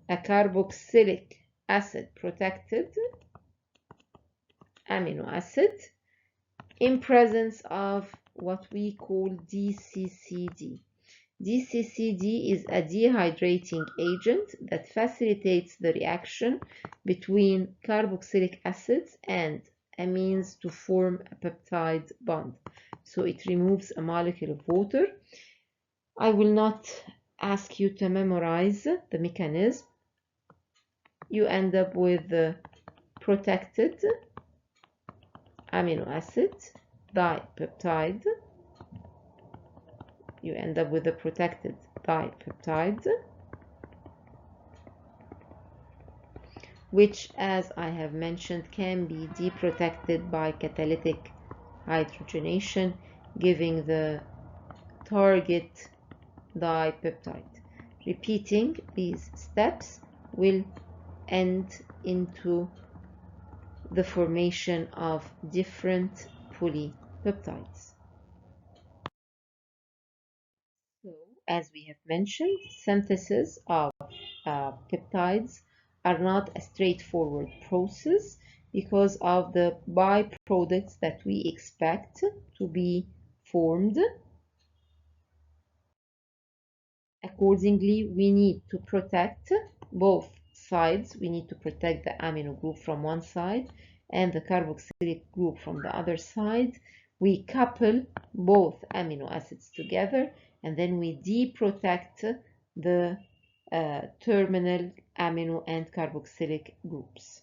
a carboxylic acid protected amino acid in presence of what we call DCCD. DCCD is a dehydrating agent that facilitates the reaction between carboxylic acids and amines to form a peptide bond. So it removes a molecule of water. I will not ask you to memorize the mechanism. You end up with the protected amino acid dipeptide. You end up with a protected dipeptide, which, as I have mentioned, can be deprotected by catalytic hydrogenation, giving the target dipeptide. Repeating these steps will end into the formation of different polypeptides. So, as we have mentioned, synthesis of peptides are not a straightforward process because of the byproducts that we expect to be formed. Accordingly, we need to protect both sides. We need to protect the amino group from one side and the carboxylic group from the other side. We couple both amino acids together, and then we deprotect the terminal amino and carboxylic groups.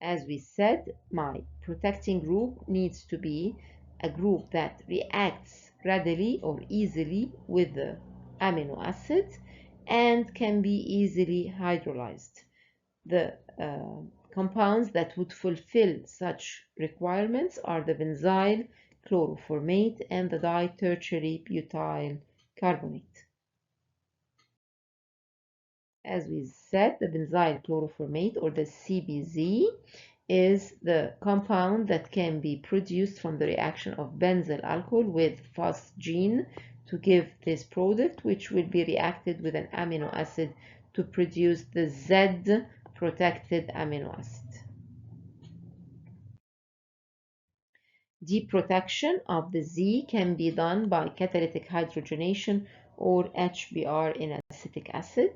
As we said, my protecting group needs to be a group that reacts readily or easily with the amino acid and can be easily hydrolyzed. The compounds that would fulfill such requirements are the benzyl chloroformate and the ditertiary butyl carbonate. As we said, the benzyl chloroformate, or the CBZ, is the compound that can be produced from the reaction of benzyl alcohol with phosgene to give this product, which will be reacted with an amino acid to produce the Z protected amino acid. Deprotection of the Z can be done by catalytic hydrogenation or HBr in acetic acid.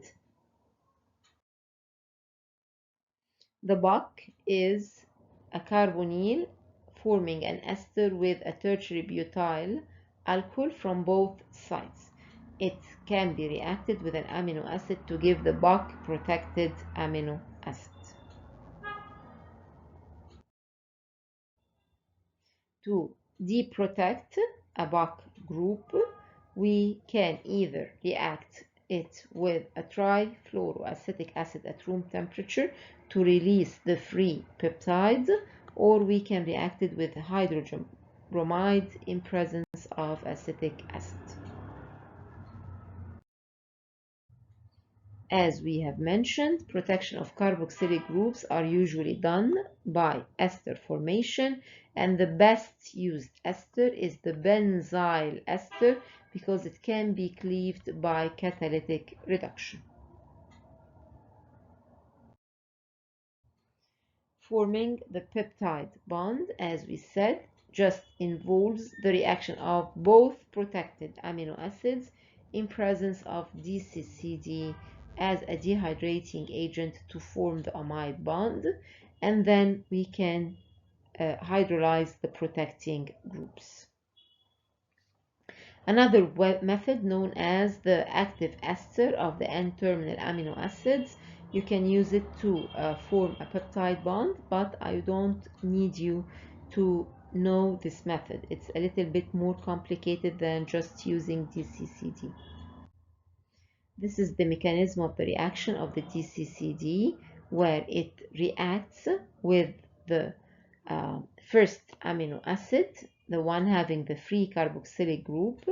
The buck is a carbonyl forming an ester with a tertiary butyl alcohol from both sides. It can be reacted with an amino acid to give the buck protected amino acid. To deprotect a Bach group, we can either react it with a trifluoroacetic acid at room temperature to release the free peptides, or we can react it with hydrogen bromide in presence of acetic acid. As we have mentioned, protection of carboxylic groups are usually done by ester formation, and the best used ester is the benzyl ester because it can be cleaved by catalytic reduction. Forming the peptide bond, as we said, just involves the reaction of both protected amino acids in presence of DCCD as a dehydrating agent to form the amide bond, and then we can hydrolyze the protecting groups. Another method known as the active ester of the N-terminal amino acids. You can use it to form a peptide bond, but I don't need you to know this method. It's a little bit more complicated than just using DCCD. This is the mechanism of the reaction of the DCCD, where it reacts with the first amino acid, the one having the free carboxylic group,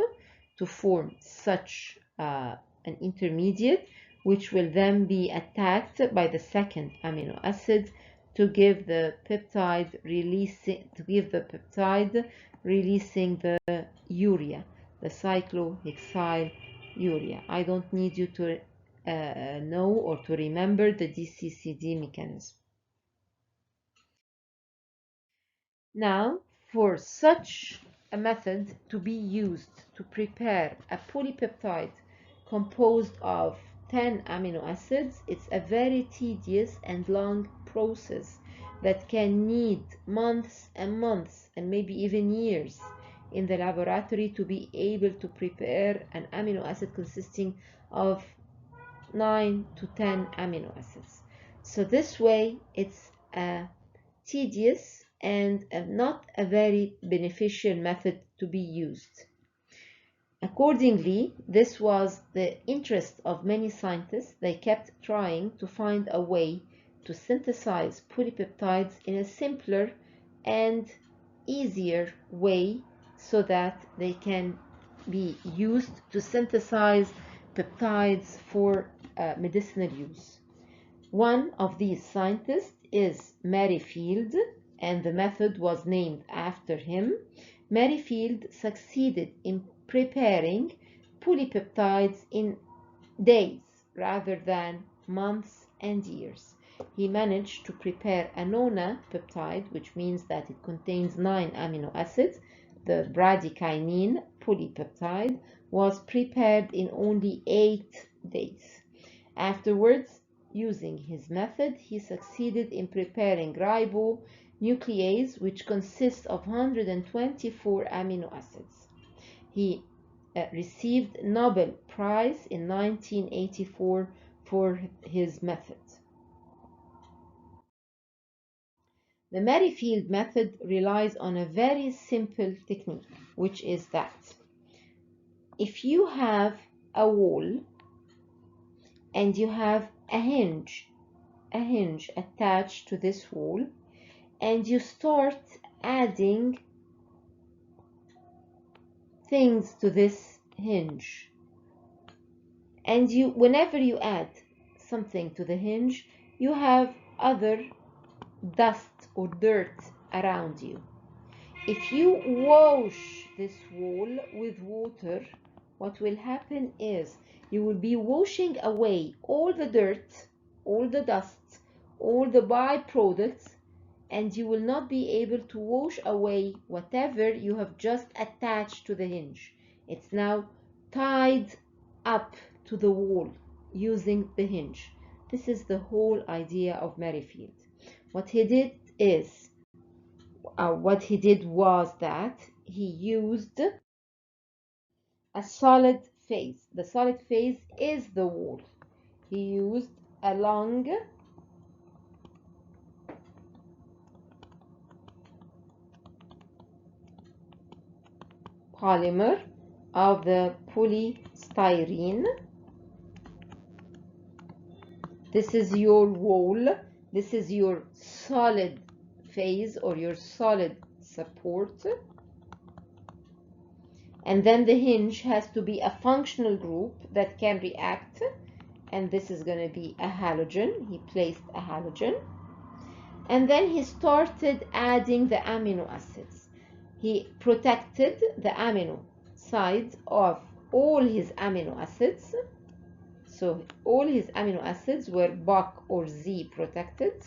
to form such an intermediate, which will then be attacked by the second amino acid to give the peptide releasing the urea, the cyclohexyl urea. I don't need you to know or to remember the DCCD mechanism. Now, for such a method to be used to prepare a polypeptide composed of 10 amino acids, it's a very tedious and long process that can need months and months and maybe even years in the laboratory to be able to prepare an amino acid consisting of 9 to 10 amino acids. So this way it's a tedious and not a very beneficial method to be used. Accordingly, this was the interest of many scientists. They kept trying to find a way to synthesize polypeptides in a simpler and easier way so that they can be used to synthesize peptides for medicinal use. One of these scientists is Merrifield, and the method was named after him. Merrifield succeeded in preparing polypeptides in days rather than months and years. He managed to prepare a nonapeptide, which means that it contains 9 amino acids. The bradykinin polypeptide was prepared in only 8 days. Afterwards, using his method, he succeeded in preparing ribonuclease, which consists of 124 amino acids. He received Nobel Prize in 1984 for his method. The Merrifield method relies on a very simple technique, which is that if you have a wall and you have a hinge attached to this wall, and you start adding things to this hinge, and whenever you add something to the hinge, you have other dust or dirt around you. If you wash this wall with water, what will happen is you will be washing away all the dirt, all the dust, all the byproducts, and you will not be able to wash away whatever you have just attached to the hinge. It's now tied up to the wall using the hinge. This is the whole idea of Merrifield. What he did was that he used a solid phase. The solid phase is the wall. He used a long polymer of the polystyrene. This is your wall. This is your solid phase or your solid support. And then the hinge has to be a functional group that can react. And this is going to be a halogen. He placed a halogen. And then he started adding the amino acids. He protected the amino sides of all his amino acids. So all his amino acids were Bach or Z protected.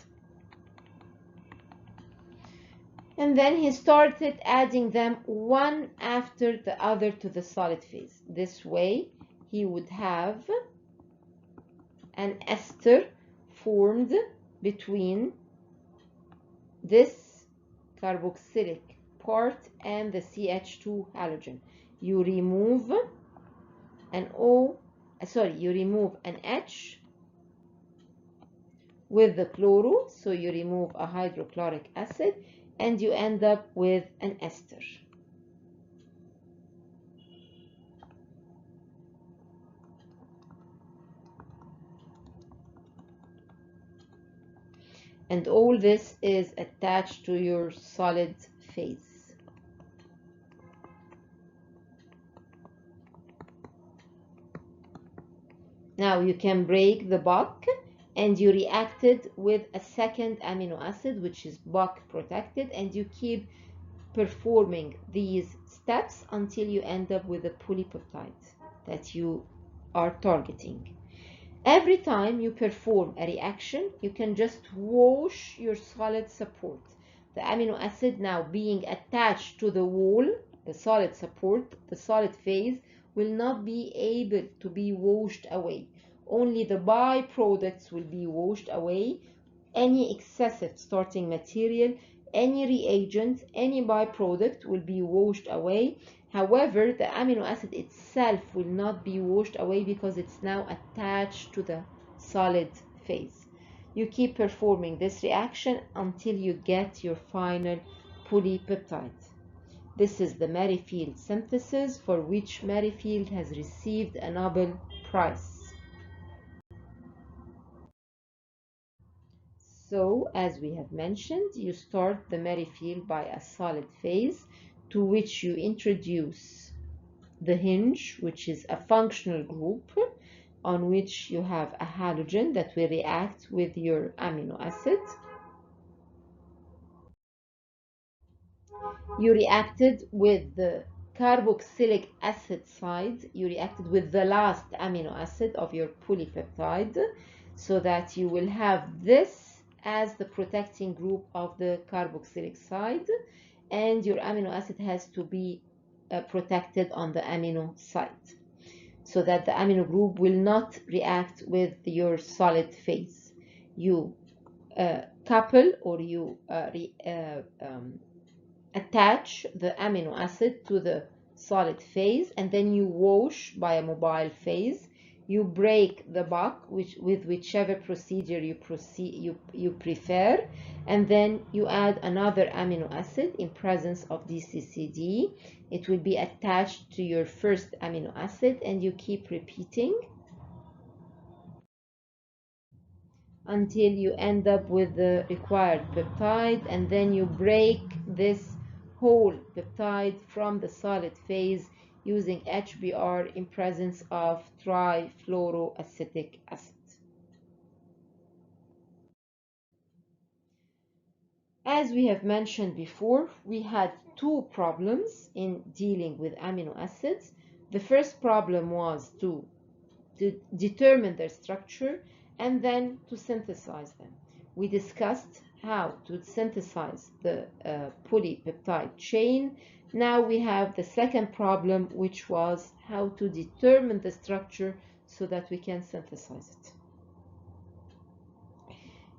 And then he started adding them one after the other to the solid phase. This way he would have an ester formed between this carboxylic part and the CH2 halogen. You remove an you remove an H with the chloro, so you remove a hydrochloric acid and you end up with an ester. And all this is attached to your solid phase. Now you can break the Bach and you reacted with a second amino acid which is Bach protected, and you keep performing these steps until you end up with a polypeptide that you are targeting. Every time you perform a reaction, you can just wash your solid support. The amino acid now being attached to the wall, the solid support, the solid phase, will not be able to be washed away. Only the byproducts will be washed away. Any excessive starting material, any reagent, any byproduct will be washed away. However, the amino acid itself will not be washed away because it's now attached to the solid phase. You keep performing this reaction until you get your final polypeptide. This is the Merrifield synthesis, for which Merrifield has received a Nobel Prize. So, as we have mentioned, you start the Merrifield by a solid phase, to which you introduce the hinge, which is a functional group on which you have a halogen that will react with your amino acid. You reacted with the carboxylic acid side, you reacted with the last amino acid of your polypeptide, so that you will have this as the protecting group of the carboxylic side, and your amino acid has to be protected on the amino side, so that the amino group will not react with your solid phase. You couple or you attach the amino acid to the solid phase, and then you wash by a mobile phase. You break the Bach with whichever procedure you prefer, and then you add another amino acid in presence of DCCD. It will be attached to your first amino acid, and you keep repeating until you end up with the required peptide, and then you break this whole peptide from the solid phase using HBr in presence of trifluoroacetic acid. As we have mentioned before, we had two problems in dealing with amino acids. The first problem was to determine their structure and then to synthesize them. We discussed how to synthesize the polypeptide chain. Now we have the second problem, which was how to determine the structure so that we can synthesize it.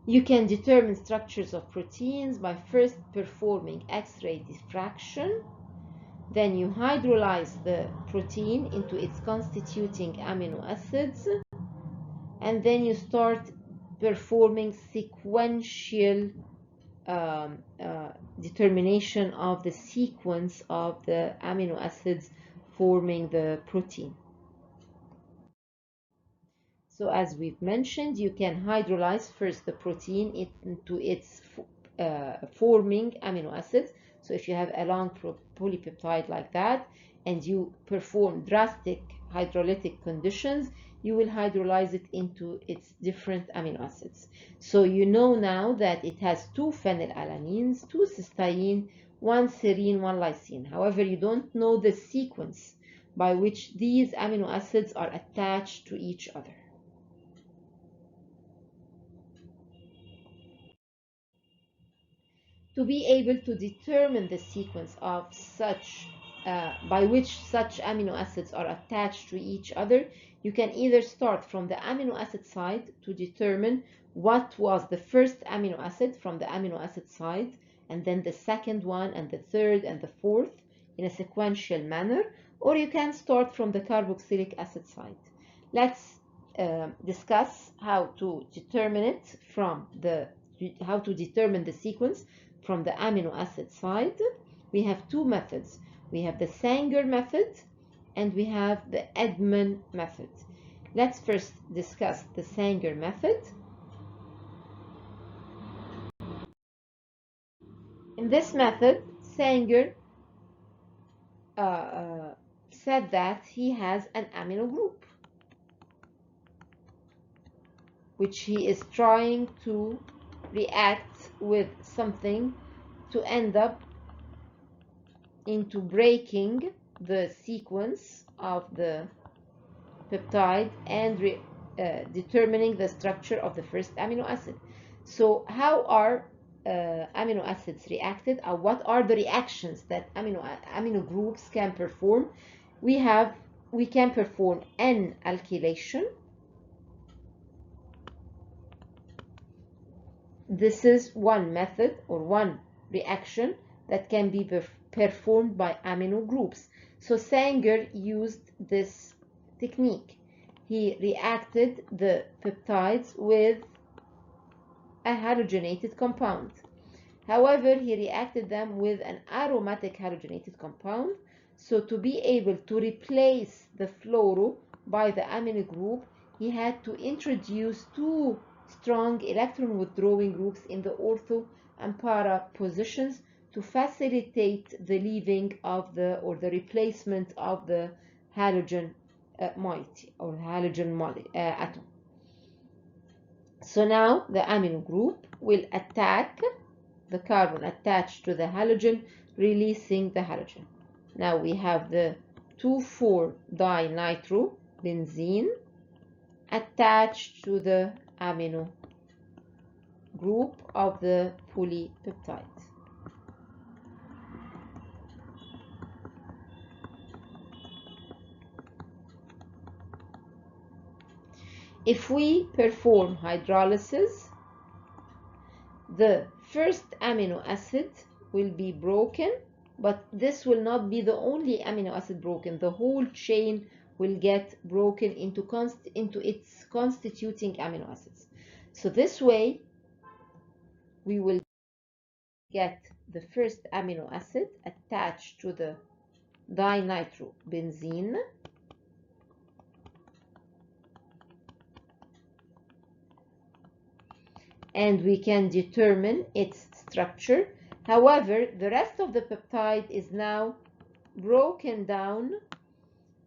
You can determine structures of proteins by first performing X-ray diffraction. Then you hydrolyze the protein into its constituting amino acids, and then you start performing sequential determination of the sequence of the amino acids forming the protein. So as we've mentioned, you can hydrolyze first the protein into its forming amino acids. So if you have a long polypeptide like that and you perform drastic hydrolytic conditions, you will hydrolyze it into its different amino acids. So you know now that it has 2 phenylalanines, 2 cysteine, 1 serine, 1 lysine. However, you don't know the sequence by which these amino acids are attached to each other. To be able to determine the sequence of by which such amino acids are attached to each other, you can either start from the amino acid side to determine what was the first amino acid from the amino acid side, and then the second one, and the third, and the fourth in a sequential manner, or you can start from the carboxylic acid side. Let's discuss how to determine the sequence from the amino acid side. We have 2 methods. We have the Sanger method and we have the Edman method. Let's first discuss the Sanger method. In this method, Sanger said that he has an amino group which he is trying to react with something to end up into breaking the sequence of the peptide and determining the structure of the first amino acid. So how are amino acids reacted, or what are the reactions that amino groups can perform? We can perform N-alkylation. This is one method or one reaction that can be performed by amino groups. So Sanger used this technique. He reacted the peptides with a halogenated compound. However, he reacted them with an aromatic halogenated compound. So to be able to replace the fluoro by the amino group, he had to introduce 2 strong electron withdrawing groups in the ortho and para positions to facilitate the leaving of the replacement of the halogen moiety or halogen atom. So now the amino group will attack the carbon attached to the halogen, releasing the halogen. Now we have the 2,4-dinitrobenzene attached to the amino group of the polypeptide. If we perform hydrolysis, the first amino acid will be broken, but this will not be the only amino acid broken. The whole chain will get broken into its constituting amino acids. So this way, we will get the first amino acid attached to the dinitrobenzene, and we can determine its structure. However, the rest of the peptide is now broken down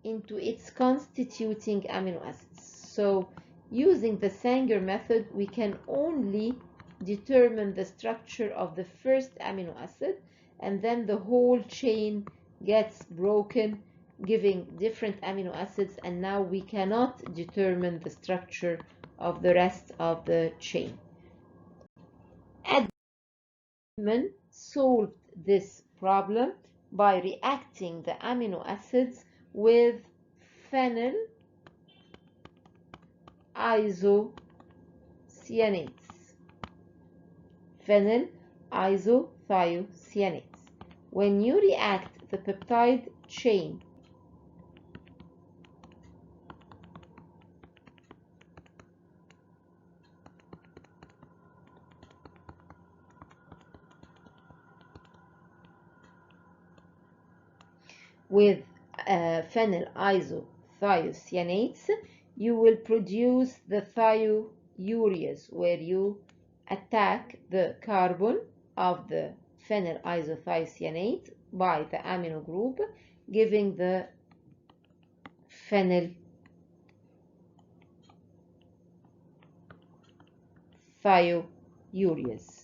into its constituting amino acids. So using the Sanger method, we can only determine the structure of the first amino acid, and then the whole chain gets broken, giving different amino acids, and now we cannot determine the structure of the rest of the chain. Edman solved this problem by reacting the amino acids with phenyl isocyanates. Phenyl isothiocyanates. When you react the peptide chain with phenyl isothiocyanates, you will produce the thioureas, where you attack the carbon of the phenyl isothiocyanate by the amino group, giving the phenyl thioureas.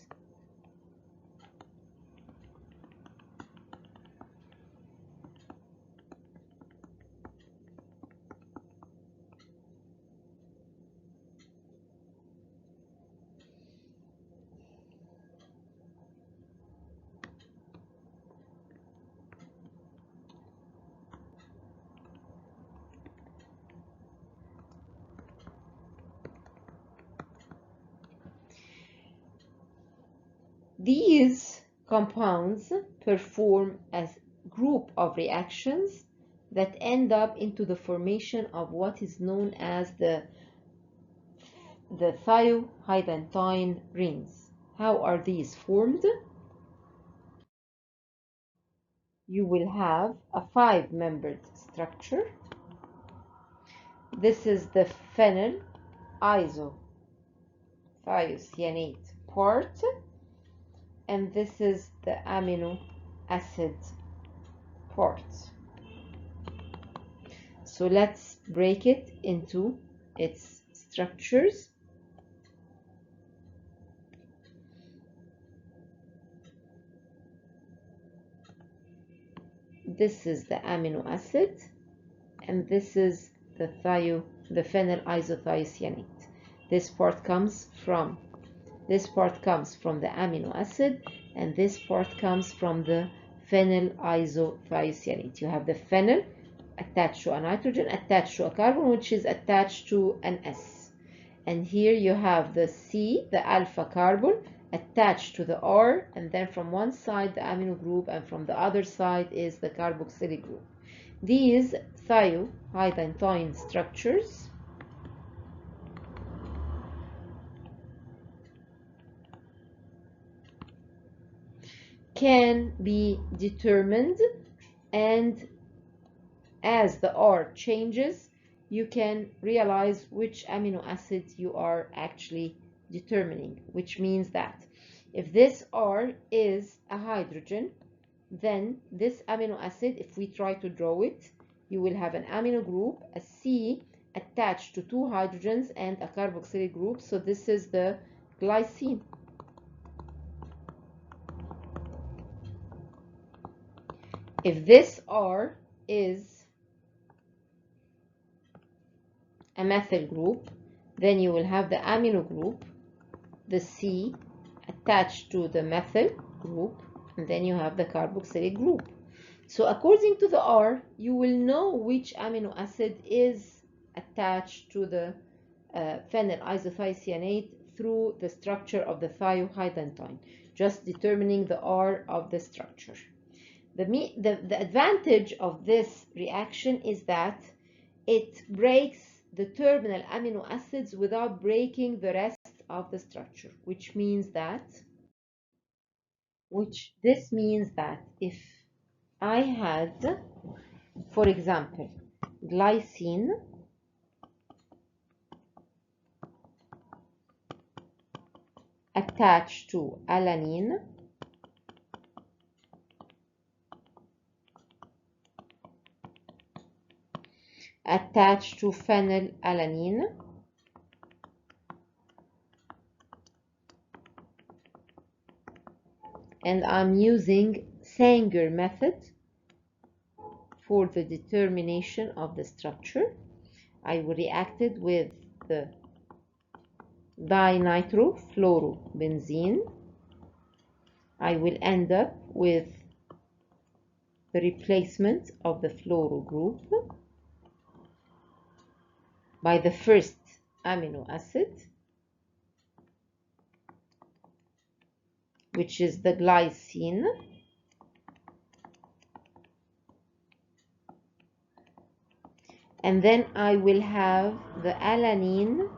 These compounds perform a group of reactions that end up into the formation of what is known as the thiohydantoin rings. How are these formed? You will have a 5-membered structure. This is the phenyl isothiocyanate part, and this is the amino acid part. So let's break it into its structures. This is the amino acid, and this is the phenyl isothiocyanate. This part comes from the amino acid, and this part comes from the phenyl isothiocyanate. You have the phenyl attached to a nitrogen, attached to a carbon, which is attached to an S. And here you have the C, the alpha carbon, attached to the R, and then from one side the amino group, and from the other side is the carboxylic group. These thiohydantoin structures can be determined, and as the R changes, you can realize which amino acid you are actually determining, which means that if this R is a hydrogen, then this amino acid, if we try to draw it, you will have an amino group, a C attached to 2 hydrogens and a carboxylic group. So this is the glycine. If this R is a methyl group, then you will have the amino group, the C, attached to the methyl group, and then you have the carboxylic group. So according to the R, you will know which amino acid is attached to the phenyl isothiocyanate through the structure of the thiohydantoin, just determining the R of the structure. The advantage of this reaction is that it breaks the terminal amino acids without breaking the rest of the structure, which means that if I had, for example, glycine attached to alanine, attached to phenylalanine, and I'm using Sanger method for the determination of the structure. I will react it with the dinitrofluorobenzene. I will end up with the replacement of the fluoro group by the first amino acid, which is the glycine, and then I will have the alanine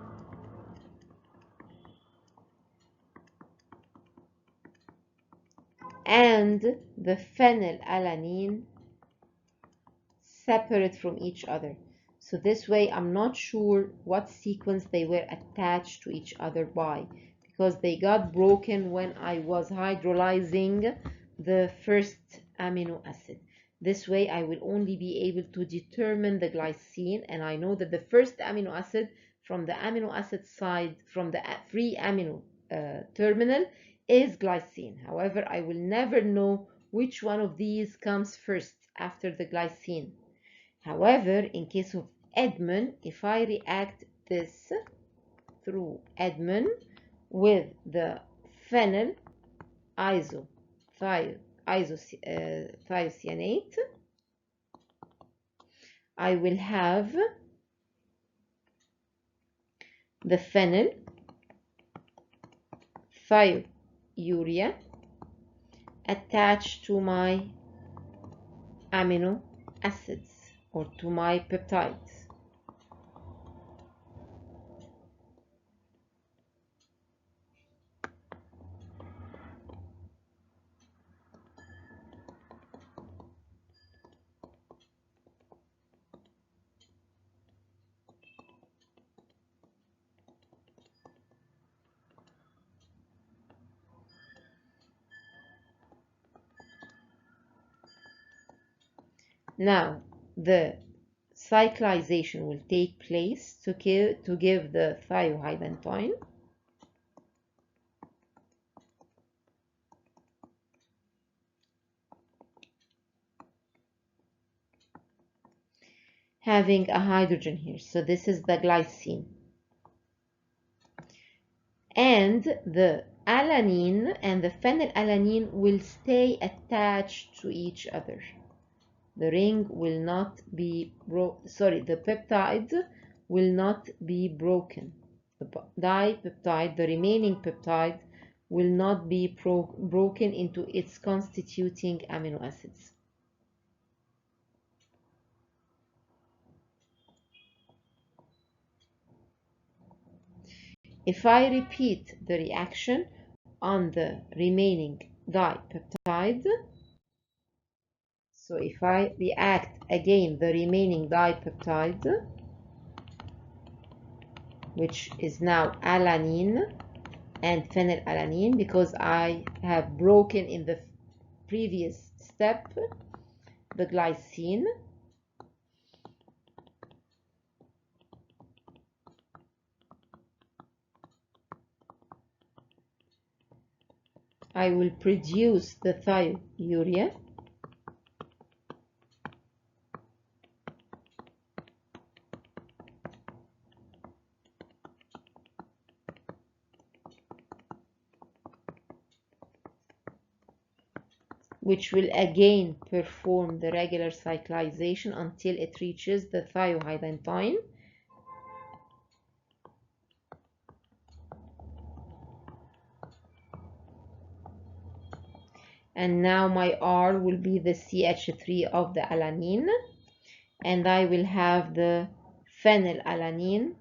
and the phenylalanine separate from each other. So this way I'm not sure what sequence they were attached to each other by, because they got broken when I was hydrolyzing the first amino acid. This way I will only be able to determine the glycine, and I know that the first amino acid from the amino acid side, from the free amino terminal, is glycine. However, I will never know which one of these comes first after the glycine. However, in case of Edmond, if I react this through Edmond with the phenyl isocyanate, I will have the phenyl thiourea attached to my amino acids or to my peptides. Now, the cyclization will take place to give the thiohydantoin. Having a hydrogen here, so this is the glycine. And the alanine and the phenylalanine will stay attached to each other. The ring will not be the peptides will not be broken. The dipeptide, the remaining peptide, will not be broken into its constituting amino acids. If I repeat the reaction on the remaining dipeptide, so if I react again the remaining dipeptide, which is now alanine and phenylalanine, because I have broken in the previous step the glycine, I will produce the thiourea, which will again perform the regular cyclization until it reaches the thiohydantoin. And now my R will be the CH3 of the alanine, and I will have the phenylalanine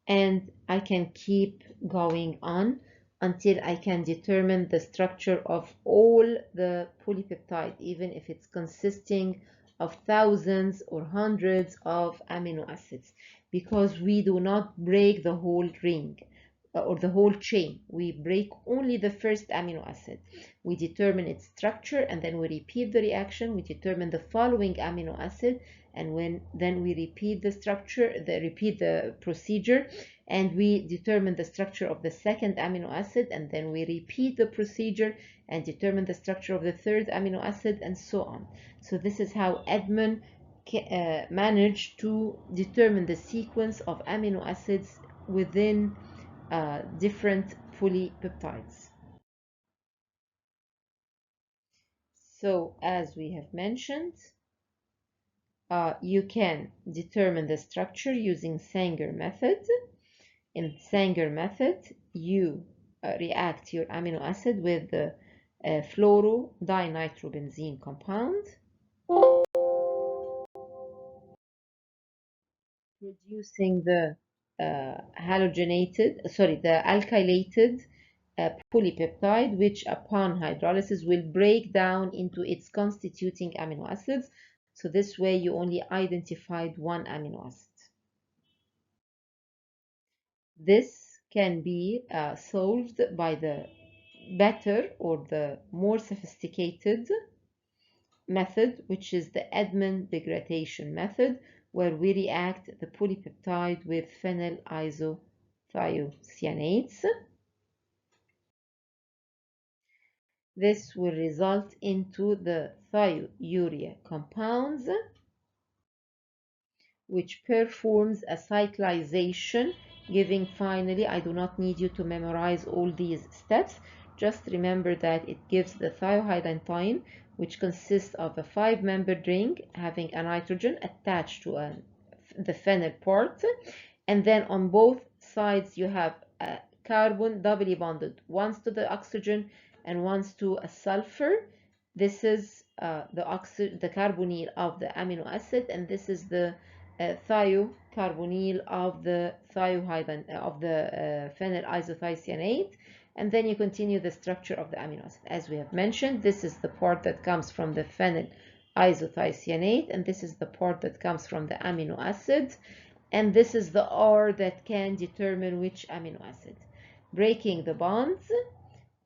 and I can keep going on until I can determine the structure of all the polypeptide, even if it's consisting of thousands or hundreds of amino acids, because we do not break the whole ring or the whole chain. We break only the first amino acid. We determine its structure, and then we repeat the reaction. We determine the following amino acid, and then we repeat the structure, repeat the procedure, and we determine the structure of the second amino acid, and then we repeat the procedure and determine the structure of the third amino acid, and so on. So this is how Edmond managed to determine the sequence of amino acids within different polypeptides. So as we have mentioned, you can determine the structure using Sanger method. In Sanger method, you react your amino acid with the fluorodinitrobenzene compound, producing the the alkylated polypeptide, which upon hydrolysis will break down into its constituting amino acids. So this way you only identified one amino acid. This can be solved by the better or the more sophisticated method, which is the Edman degradation method, where we react the polypeptide with phenyl isothiocyanates. This will result into the thiourea compounds, which performs a cyclization, giving finally, I do not need you to memorize all these steps, just remember that it gives the thiohydrogen, which consists of a 5-membered ring having a nitrogen attached to the phenyl part, and then on both sides you have a carbon doubly bonded, once to the oxygen and once to a sulfur. This is the carbonyl of the amino acid, and this is the thiocarbonyl of the phenyl isothiocyanate. And then you continue the structure of the amino acid. As we have mentioned, this is the part that comes from the phenyl isothiocyanate, and this is the part that comes from the amino acid, and this is the R that can determine which amino acid. Breaking the bonds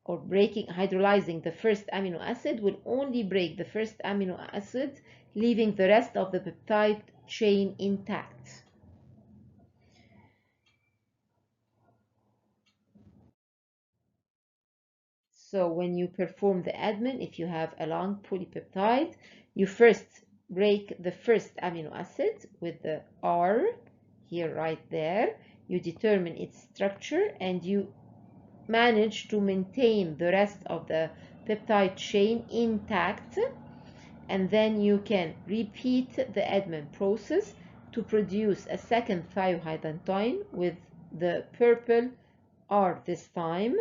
or hydrolyzing the first amino acid will only break the first amino acid, leaving the rest of the peptide chain intact. So when you perform the Edman, if you have a long polypeptide, you first break the first amino acid with the R, here right there. You determine its structure and you manage to maintain the rest of the peptide chain intact. And then you can repeat the Edman process to produce a second thiohydrogen with the purple R this time,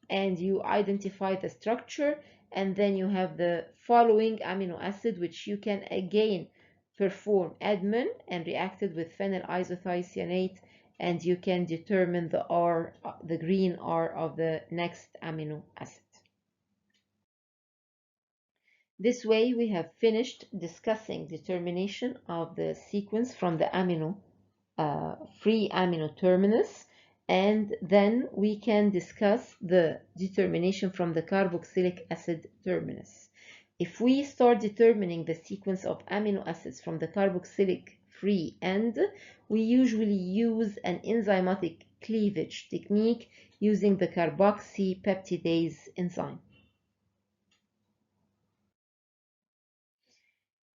and you identify the structure, and then you have the following amino acid, which you can again perform Edman and react it with phenyl isothiocyanate, and you can determine the R, the green R of the next amino acid. This way we have finished discussing determination of the sequence from the free amino terminus, and then we can discuss the determination from the carboxylic acid terminus. If we start determining the sequence of amino acids from the carboxylic free end, we usually use an enzymatic cleavage technique using the carboxypeptidase enzyme.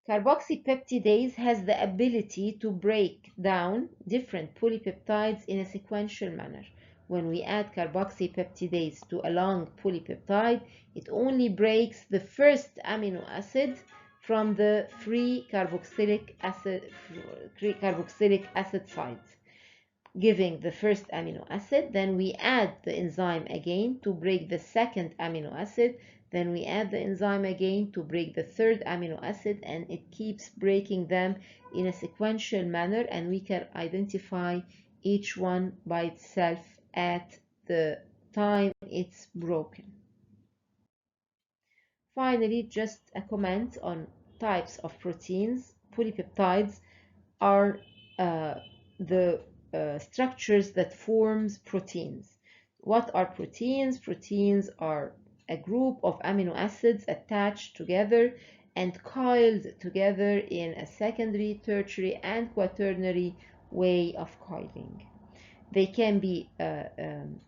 Carboxypeptidase has the ability to break down different polypeptides in a sequential manner. When we add carboxypeptidase to a long polypeptide, it only breaks the first amino acid from the free carboxylic acid side, giving the first amino acid. Then we add the enzyme again to break the second amino acid. Then we add the enzyme again to break the third amino acid, and it keeps breaking them in a sequential manner, and we can identify each one by itself at the time it's broken. Finally, just a comment on types of proteins. Polypeptides are the structures that forms proteins. What are proteins? Proteins are a group of amino acids attached together and coiled together in a secondary, tertiary, and quaternary way of coiling. They can be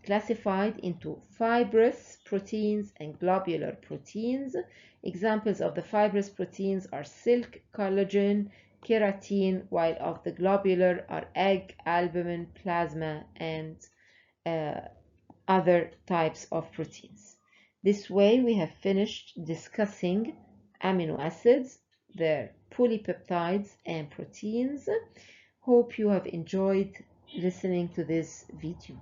classified into fibrous proteins and globular proteins. Examples of the fibrous proteins are silk, collagen, keratin, while of the globular are egg, albumin, plasma, and other types of proteins. This way we have finished discussing amino acids, their polypeptides, and proteins. Hope you have enjoyed listening to this video.